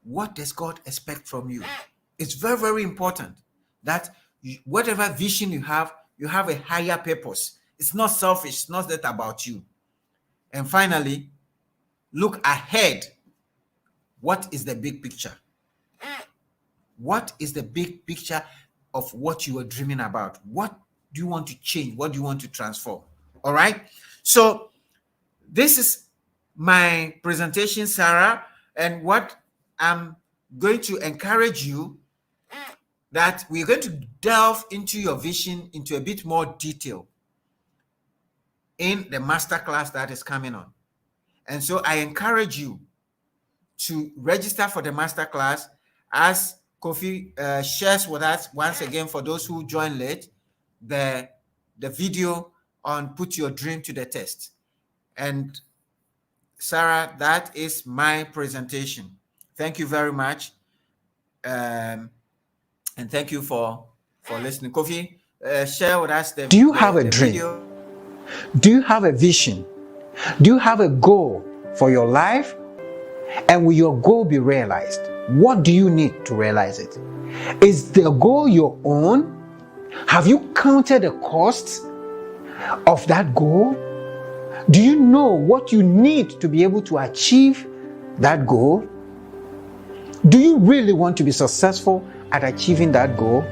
What does God expect from you? It's very, very important that whatever vision you have a higher purpose. It's not selfish. It's not that about you. And finally, look ahead. What is the big picture? What is the big picture of what you are dreaming about? What do you want to change? What do you want to transform? All right. So this is my presentation, Sarah. And what I'm going to encourage you that we're going to delve into your vision into a bit more detail in the masterclass that is coming on. And so I encourage you to register for the masterclass as Kofi shares with us once again, for those who join late, the video on Put Your Dream to the Test. And Sarah, that is my presentation. Thank you very much. And thank you for listening. Kofi, share with us Do you have a dream? video. Do you have a vision? Do you have a goal for your life? And will your goal be realized? What do you need to realize it? Is the goal your own? Have you counted the costs of that goal? Do you know what you need to be able to achieve that goal? Do you really want to be successful at achieving that goal?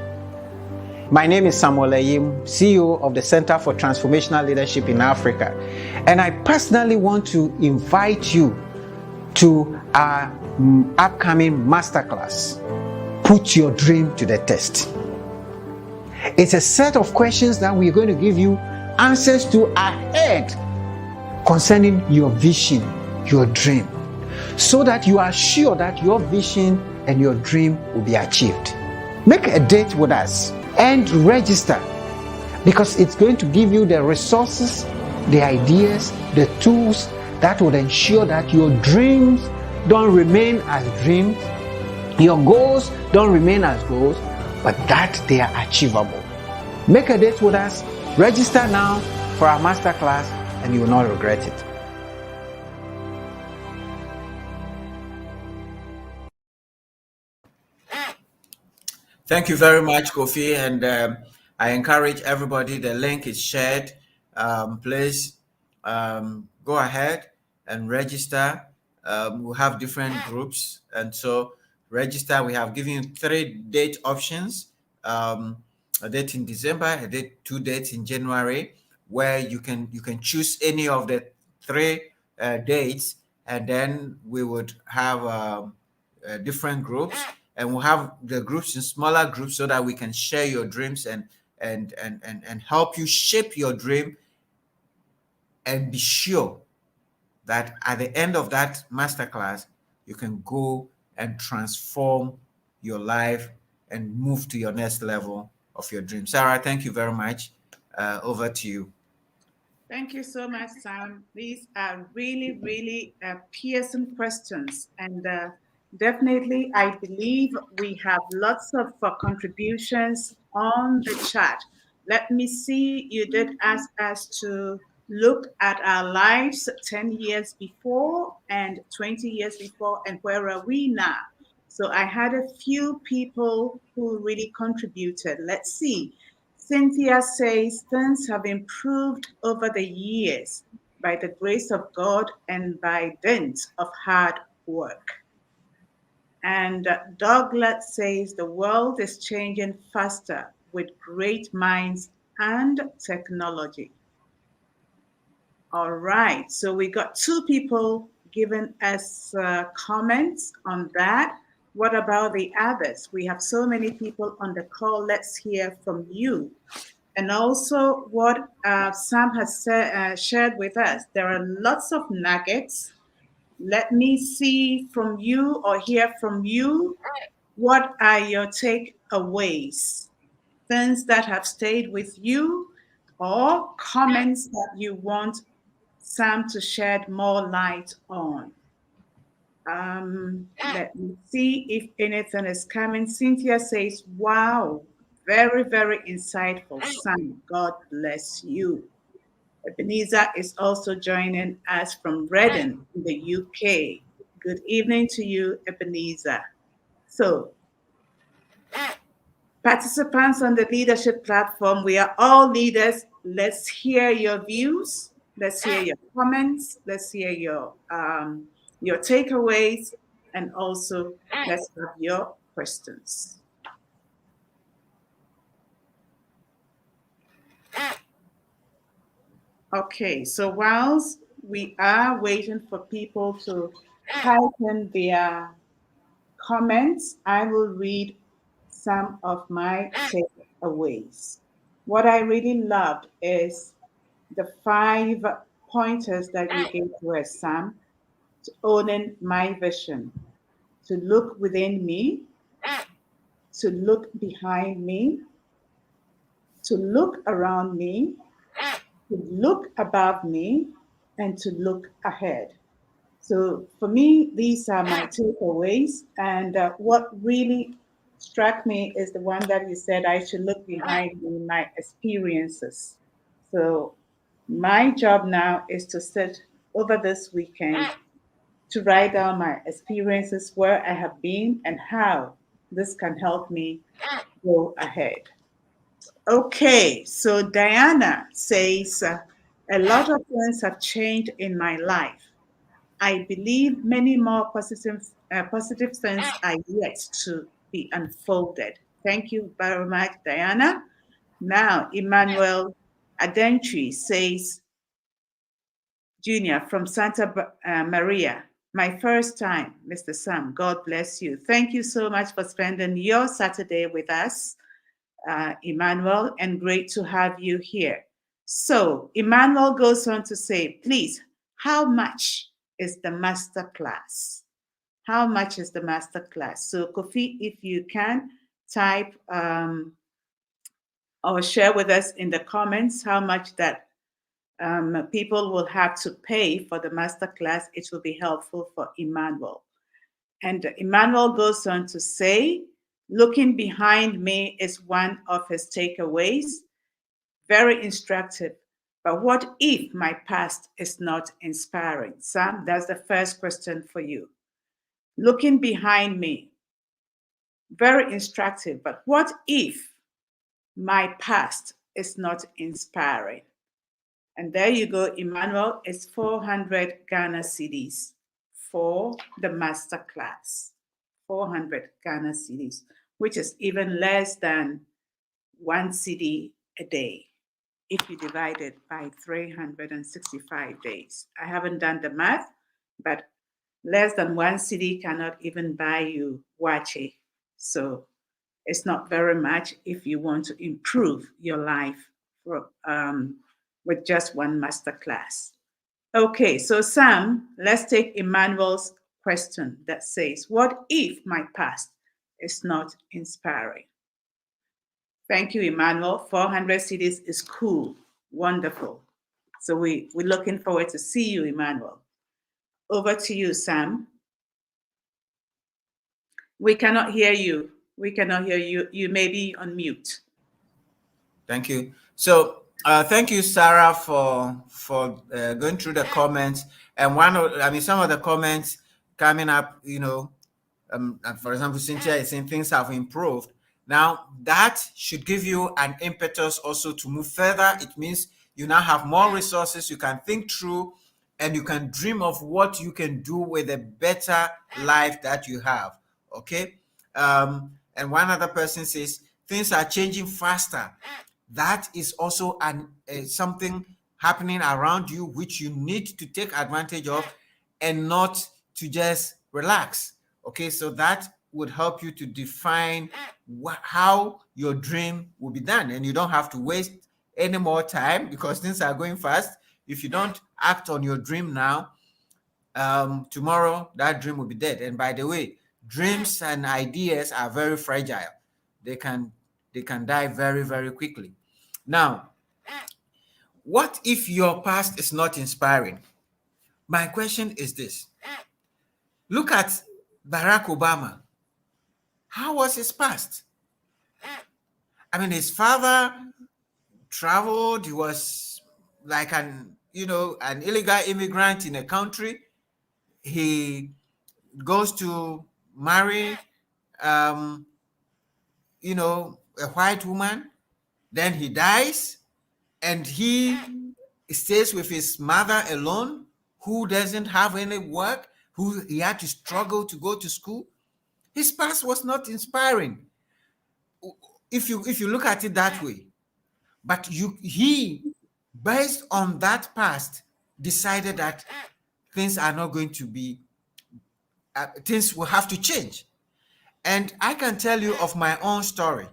My name is Samuel Ayim, CEO of the Center for Transformational Leadership in Africa, and I personally want to invite you to our upcoming masterclass, Put Your Dream to the Test. It's a set of questions that we're going to give you answers to ahead concerning your vision, your dream, so that you are sure that your vision and your dream will be achieved. Make a date with us and register, because it's going to give you the resources, the ideas, the tools that will ensure that your dreams don't remain as dreams, your goals don't remain as goals, but that they are achievable. Make a date with us, register now for our masterclass, and you will not regret it. Thank you very much, Kofi. And I encourage everybody, the link is shared. Please go ahead and register. We have different groups, and so register. We have given you 3 date options: a date in December, a date, 2 dates in January, where you can choose any of the 3 dates, and then we would have different groups, and we'll have the groups in smaller groups so that we can share your dreams and help you shape your dream, and be sure that at the end of that masterclass, you can go and transform your life and move to your next level of your dream. Sarah, thank you very much. Over to you. Thank you so much, Sam. These are really, really piercing questions. And definitely, I believe we have lots of contributions on the chat. Let me see. You did ask us to look at our lives 10 years before and 20 years before, and where are we now? So I had a few people who really contributed. Let's see. Cynthia says things have improved over the years by the grace of God and by dint of hard work. And Douglas says the world is changing faster with great minds and technology. All right, so we got 2 people giving us comments on that. What about the others? We have so many people on the call. Let's hear from you. And also what Sam has shared with us. There are lots of nuggets. Let me see from you or hear from you. What are your takeaways? Things that have stayed with you, or comments that you want Sam to shed more light on. Let me see if anything is coming. Cynthia says, wow, very, very insightful, Sam. God bless you. Ebenezer is also joining us from Reading in the UK. Good evening to you, Ebenezer. So, participants on the leadership platform, we are all leaders. Let's hear your views. Let's hear your comments. Let's hear your takeaways, and also let's have your questions. Okay, so whilst we are waiting for people to type in their comments, I will read some of my takeaways. What I really loved is the 5 pointers that you gave to us, Sam, to owning my vision, to look within me, to look behind me, to look around me, to look above me, and to look ahead. So for me, these are my takeaways. And what really struck me is the one that you said I should look behind me, my experiences. So my job now is to sit over this weekend to write down my experiences, where I have been, and how this can help me go ahead. Okay, so Diana says, a lot of things have changed in my life. I believe many more positive things are yet to be unfolded. Thank you very much, Diana. Now, Emmanuel Adentri says, Junior from Santa Maria, my first time, Mr. Sam, God bless you. Thank you so much for spending your Saturday with us, Emmanuel, and great to have you here. So, Emmanuel goes on to say, please, how much is the master class? How much is the master class? So, Kofi, if you can type or share with us in the comments how much that people will have to pay for the master class, it will be helpful for Emmanuel. And Emmanuel goes on to say, looking behind me is one of his takeaways. Very instructive. But what if my past is not inspiring? Sam, that's the first question for you. Looking behind me, very instructive. But what if My past is not inspiring. And there you go, Emmanuel. It's 400 Ghana cedis for the master class. 400 Ghana cedis, which is even less than 1 cedi a day if you divide it by 365 days. I haven't done the math, but less than 1 cedi cannot even buy you wache. So it's not very much if you want to improve your life with just one master class. Okay, so Sam, let's take Emmanuel's question that says, what if my past is not inspiring? Thank you, Emmanuel. 400 cedis is cool, wonderful. So we're looking forward to see you, Emmanuel. Over to you, Sam. We cannot hear you. We cannot hear you. You may be on mute. Thank you. So thank you, Sarah, for going through the comments. And some of the comments coming up, for example, Cynthia is saying things have improved. Now, that should give you an impetus also to move further. It means you now have more resources, you can think through, and you can dream of what you can do with a better life that you have. Okay? And one other person says, things are changing faster. That is also something happening around you which you need to take advantage of and not to just relax. Okay, so that would help you to define how your dream will be done, and you don't have to waste any more time because things are going fast. If you don't act on your dream now, tomorrow that dream will be dead. And by the way, dreams and ideas are very fragile. They can die very, very quickly. Now, what if your past is not inspiring? My question is this. Look at Barack Obama. How was his past? I mean, his father traveled. He was like an illegal immigrant in a country. He goes to marry, a white woman. Then he dies, and he stays with his mother alone, who doesn't have any work, who he had to struggle to go to school. His past was not inspiring, if you look at it that way. But he, based on that past, decided that things are not going to be, things will have to change. And I can tell you of my own story.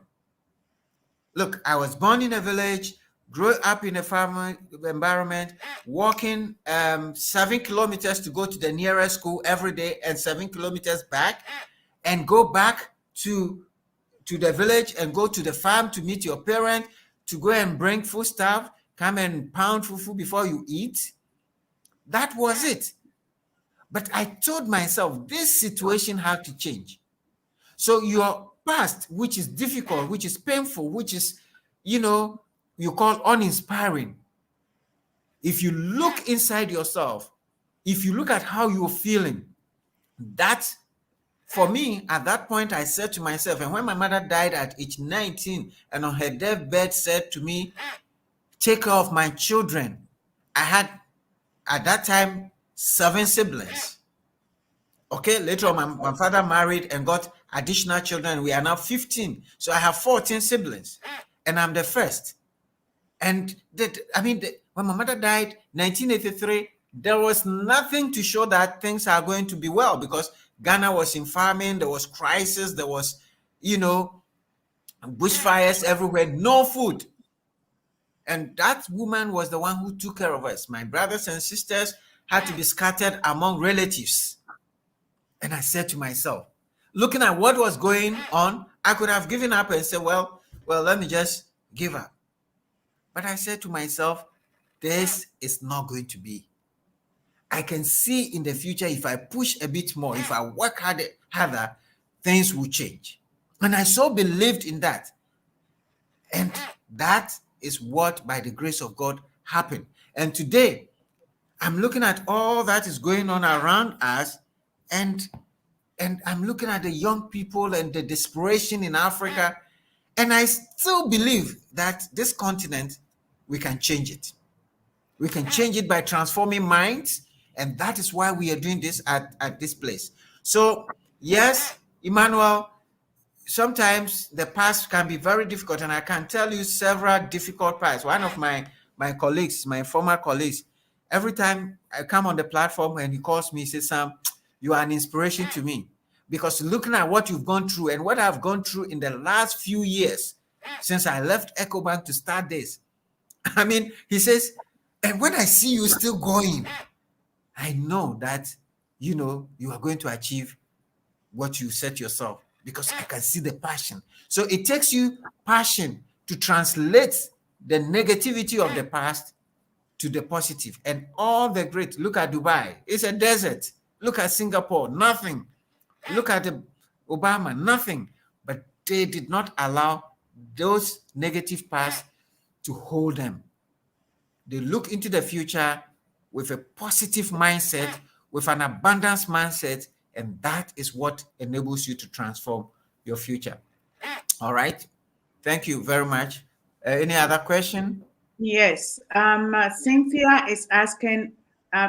Look, I was born in a village, grew up in a farming environment, walking 7 kilometers to go to the nearest school every day and 7 kilometers back, and go back to the village and go to the farm to meet your parent, to go and bring food stuff, come and pound fufu before you eat. That was it. But I told myself this situation had to change. So your past, which is difficult, which is painful, which is, you call uninspiring, if you look inside yourself, if you look at how you're feeling, that, for me, at that point, I said to myself, and when my mother died at age 19 and on her deathbed said to me, take care of my children. I had, at that time, 7 siblings. Okay, later on, my father married and got additional children. We are now 15. So I have 14 siblings, and I'm the first. And when my mother died, 1983, there was nothing to show that things are going to be well, because Ghana was in famine, there was crisis, there was, bushfires everywhere, no food. And that woman was the one who took care of us. My brothers and sisters had to be scattered among relatives. And I said to myself, looking at what was going on, I could have given up and said, well, let me just give up. But I said to myself, this is not going to be. I can see in the future, if I push a bit more, if I work harder, things will change. And I so believed in that. And that is what, by the grace of God, happened. And today, I'm looking at all that is going on around us, and I'm looking at the young people and the desperation in Africa, And I still believe that this continent, we can change it. We can change it by transforming minds. And that is why we are doing this at this place. So, yes, Emmanuel, sometimes the past can be very difficult. And I can tell you several difficult parts. One of my colleagues, my former colleagues, every time I come on the platform and he calls me, he says, Sam, you are an inspiration to me. Because looking at what you've gone through and what I've gone through in the last few years since I left EcoBank to start this, I mean, he says, and when I see you still going, I know that, you are going to achieve what you set yourself, because I can see the passion. So it takes you passion to translate the negativity of the past to the positive. And all the great, look at Dubai, it's a desert. Look at Singapore, nothing. Look at Obama, nothing. But they did not allow those negative past to hold them. They look into the future with a positive mindset, with an abundance mindset, and that is what enables you to transform your future. All right. Thank you very much. Any other question? Yes. Cynthia is asking,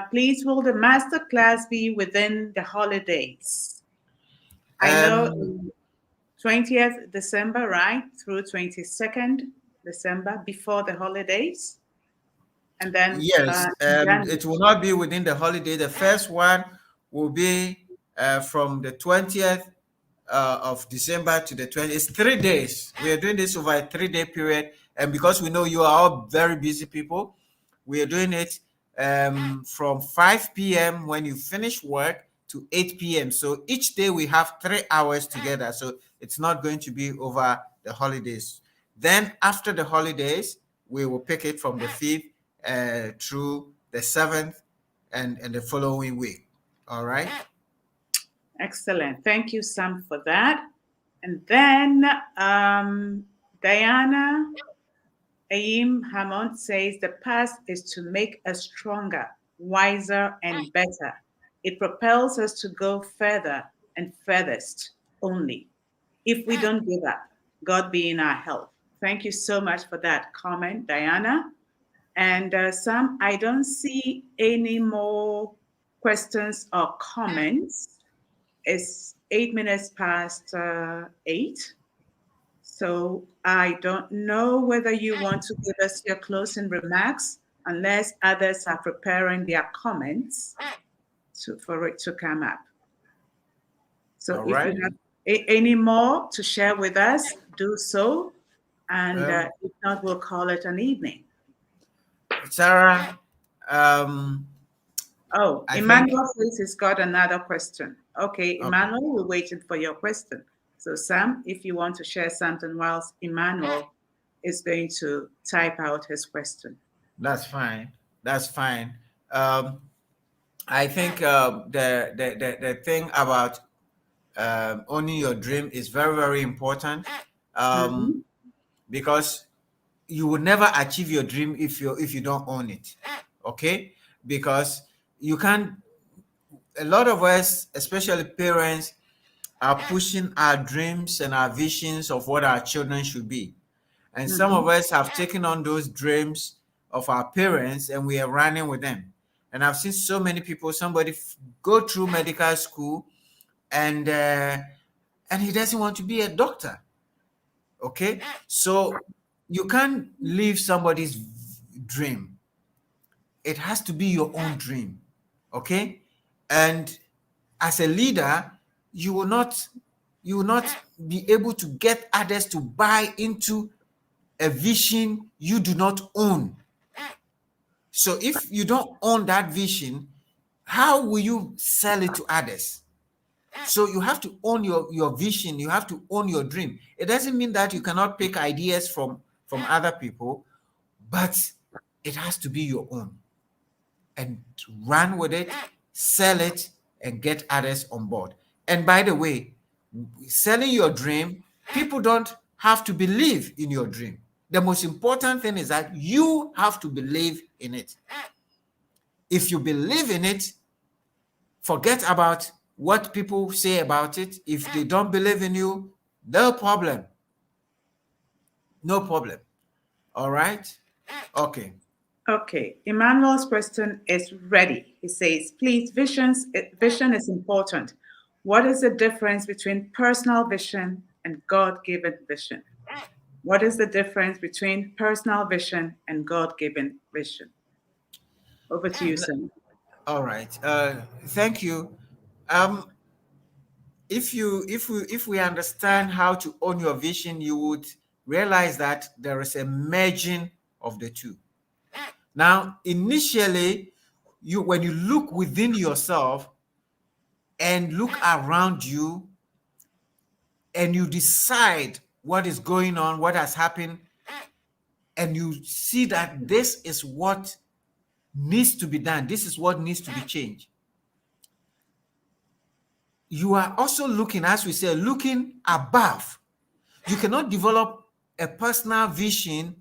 please will the master class be within the holidays? I know 20th December, right? Through 22nd December, before the holidays. And then yes, it will not be within the holiday. The first one will be from the 20th of December to the 20th. It's 3 days. We are doing this over a 3-day period. And because we know you are all very busy people, we are doing it from 5 p.m. when you finish work to 8 p.m. So each day we have 3 hours together. So it's not going to be over the holidays. Then after the holidays, we will pick it from the 5th through the 7th and the following week. All right. Excellent. Thank you, Sam, for that. And then Diana Ayim Hammond says the past is to make us stronger, wiser, and better. It propels us to go further and furthest only if we don't give up, God being our help. Thank you so much for that comment, Diana. And Sam, I don't see any more questions or comments. It's 8 minutes past 8. So I don't know whether you want to give us your closing remarks, unless others are preparing their comments for it to come up. So All if right. you have any more to share with us, do so. And if not, we'll call it an evening. Sarah, Emmanuel says he's got another question. Okay, Emmanuel, we're waiting for your question. So Sam, if you want to share something whilst Emmanuel is going to type out his question. That's fine. That's fine. I think the thing about owning your dream is very, very important, because you will never achieve your dream if you don't own it. Okay? Because you can't. A lot of us, especially parents, are pushing our dreams and our visions of what our children should be. And some of us have taken on those dreams of our parents and we are running with them. And I've seen so many people, somebody go through medical school and he doesn't want to be a doctor. Okay? So you can't leave somebody's dream. It has to be your own dream. Okay? And as a leader, you will not be able to get others to buy into a vision you do not own. So if you don't own that vision, how will you sell it to others? So you have to own your vision. You have to own your dream. It doesn't mean that you cannot pick ideas from other people, but it has to be your own. And run with it, sell it, and get others on board. And by the way, selling your dream, people don't have to believe in your dream. The most important thing is that you have to believe in it. If you believe in it, forget about what people say about it. If they don't believe in you, no problem. No problem. All right. Okay. Okay, Emmanuel's question is ready. He says, please, vision is important. What is the difference between personal vision and God-given vision? What is the difference between personal vision and God-given vision? Over to you, Sam. All right. Thank you. Um, if we understand how to own your vision, you would realize that there is a merging of the two. Now, initially, when you look within yourself and look around you and you decide what is going on, what has happened, and you see that this is what needs to be done, this is what needs to be changed. You are also looking, as we say, looking above. You cannot develop a personal vision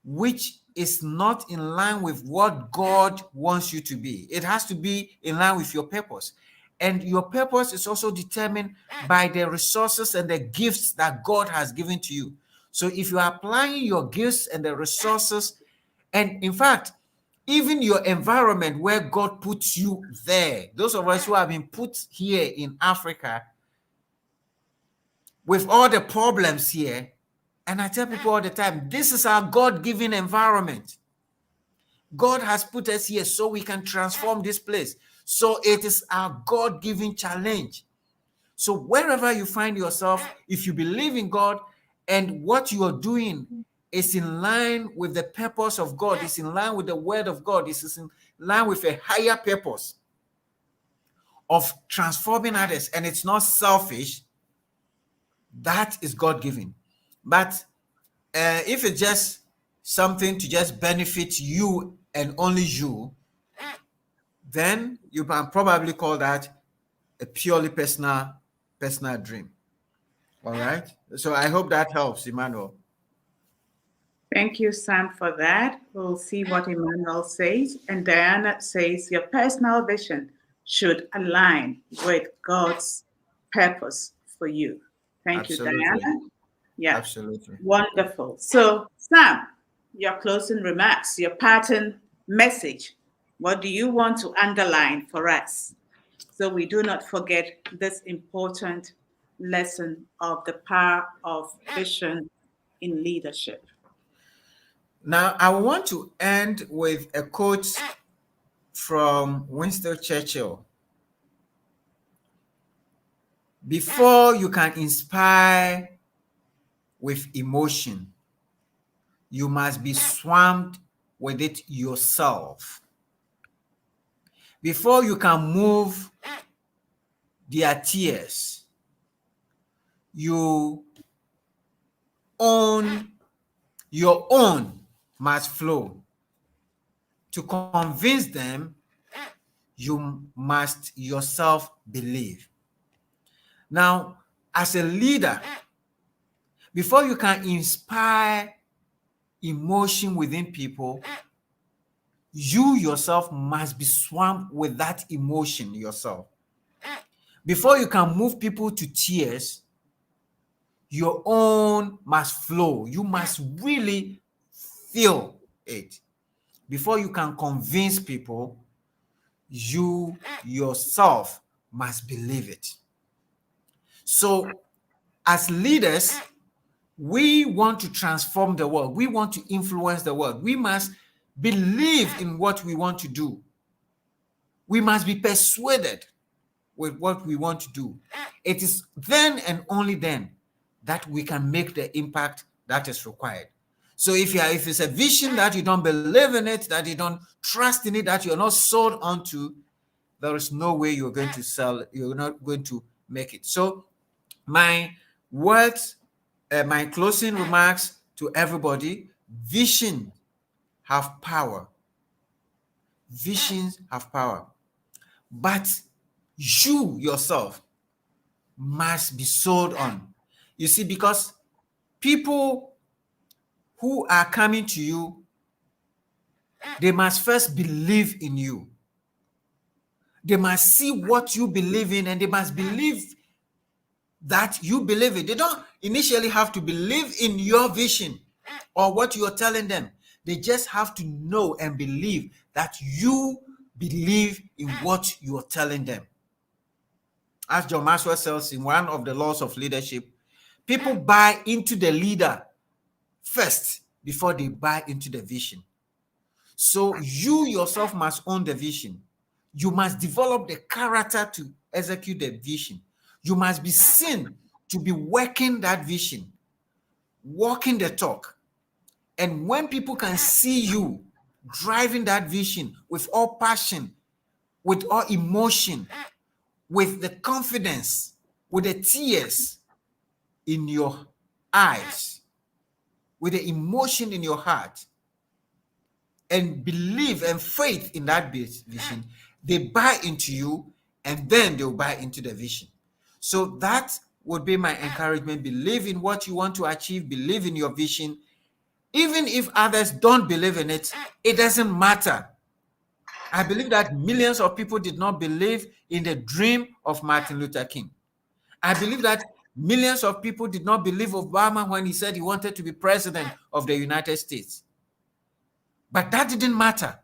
which is not in line with what God wants you to be. It has to be in line with your purpose. And your purpose is also determined by the resources and the gifts that God has given to you. So if you are applying your gifts and the resources, and in fact, even your environment where God puts you there, those of us who have been put here in Africa with all the problems here, and I tell people all the time, this is our God-given environment. God has put us here so we can transform this place. So it is our God-given challenge. So wherever you find yourself, if you believe in God and what you are doing is in line with the purpose of God, is in line with the word of God, is in line with a higher purpose of transforming others, and it's not selfish, that is God-given. But if it's just something to just benefit you and only you, then you can probably call that a purely personal dream. All right. So I hope that helps, Emmanuel. Thank you, Sam, for that. We'll see what Emmanuel says. And Diana says your personal vision should align with God's purpose for you. Thank you, Absolutely. Diana. Yeah, Absolutely. wonderful. So, Sam, your closing remarks, your pattern message. What do you want to underline for us so we do not forget this important lesson of the power of vision in leadership? Now, I want to end with a quote from Winston Churchill. Before you can inspire with emotion, you must be swamped with it yourself. Before you can move their tears, your own must flow. To convince them, you must yourself believe. Now, as a leader, before you can inspire emotion within people, you yourself must be swamped with that emotion yourself. Before you can move people to tears, your own must flow. You must really feel it. Before you can convince people, you yourself must believe it. So, as leaders, we want to transform the world. We want to influence the world. We must believe in what we want to do. We must be persuaded with what we want to do. It is then and only then that we can make the impact that is required. So if it's a vision that you don't believe in it, that you don't trust in it, that you're not sold onto, there is no way you're going to sell, you're not going to make it. So my words, my closing remarks to everybody: vision have power. Visions have power. But you yourself must be sold on. You see, because people who are coming to you, they must first believe in you. They must see what you believe in, and they must believe that you believe it. They don't initially have to believe in your vision. or what you're telling them. They just have to know and believe that you believe in what you're telling them. As John Maxwell says in one of the laws of leadership, people buy into the leader first before they buy into the vision. So you yourself must own the vision. You must develop the character to execute the vision. You must be seen to be working that vision, walking the talk. And when people can see you driving that vision with all passion, with all emotion, with the confidence, with the tears in your eyes, with the emotion in your heart, and believe and faith in that vision, they buy into you, and then they'll buy into the vision. So that would be my encouragement. Believe in what you want to achieve. Believe in your vision. Even if others don't believe in it, it doesn't matter. I believe that millions of people did not believe in the dream of Martin Luther King. I believe that millions of people did not believe Obama when he said he wanted to be president of the United States. But that didn't matter.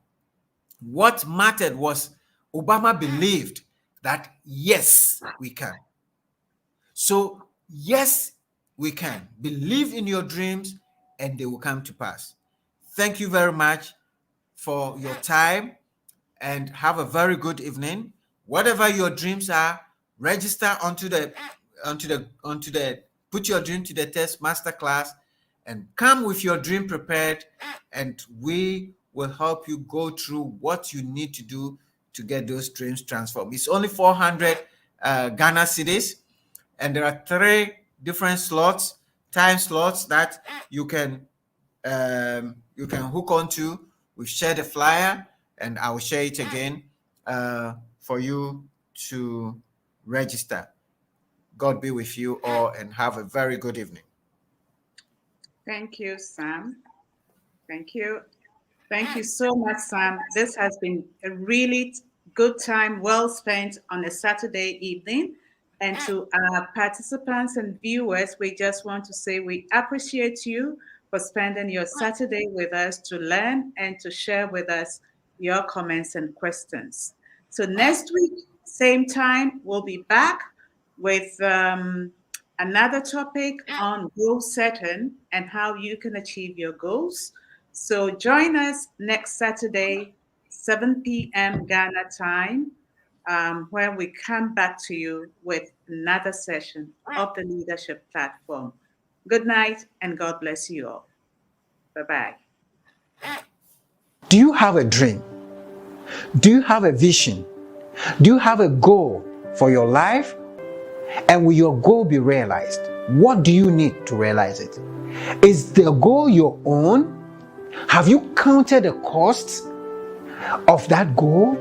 What mattered was Obama believed that, yes, we can. So, yes, we can. Believe in your dreams and they will come to pass. Thank you very much for your time and have a very good evening. Whatever your dreams are, register onto the Put Your Dream to the Test masterclass and come with your dream prepared, and we will help you go through what you need to do to get those dreams transformed. It's only 400 Ghana cedis, and there are 3 different time slots that you can hook onto. We've shared a flyer, and I will share it again for you to register. God be with you all and have a very good evening. Thank you, Sam. Thank you. Thank you so much, Sam. This has been a really good time, well spent on a Saturday evening. And to our participants and viewers, we just want to say we appreciate you for spending your Saturday with us to learn and to share with us your comments and questions. So next week, same time, we'll be back with another topic on goal setting and how you can achieve your goals. So join us next Saturday, 7 p.m. Ghana time, where we come back to you with another session of the Leadership Platform. Good night and God bless you all. Bye-bye. Do you have a dream? Do you have a vision? Do you have a goal for your life? And will your goal be realized? What do you need to realize it? Is the goal your own? Have you counted the costs of that goal?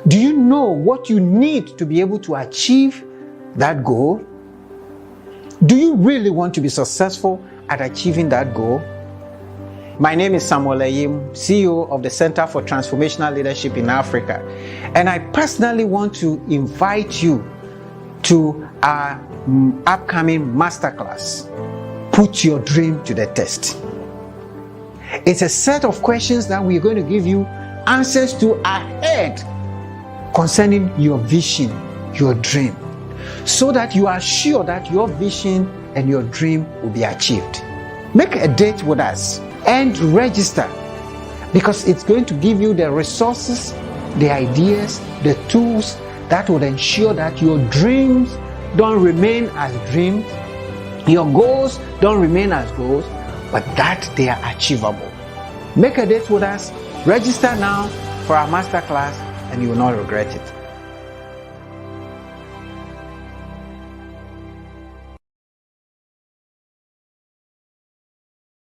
Do you know what you need to be able to achieve that goal? Do you really want to be successful at achieving that goal? My name is Samuel Ayim, CEO of the Center for Transformational Leadership in Africa, and I personally want to invite you to our upcoming masterclass, Put Your Dream to the Test. It's a set of questions that we're going to give you answers to ahead concerning your vision, your dream, so that you are sure that your vision and your dream will be achieved. Make a date with us and register, because it's going to give you the resources, the ideas, the tools that will ensure that your dreams don't remain as dreams, your goals don't remain as goals, but that they are achievable. Make a date with us, register now for our masterclass, and you will not regret it.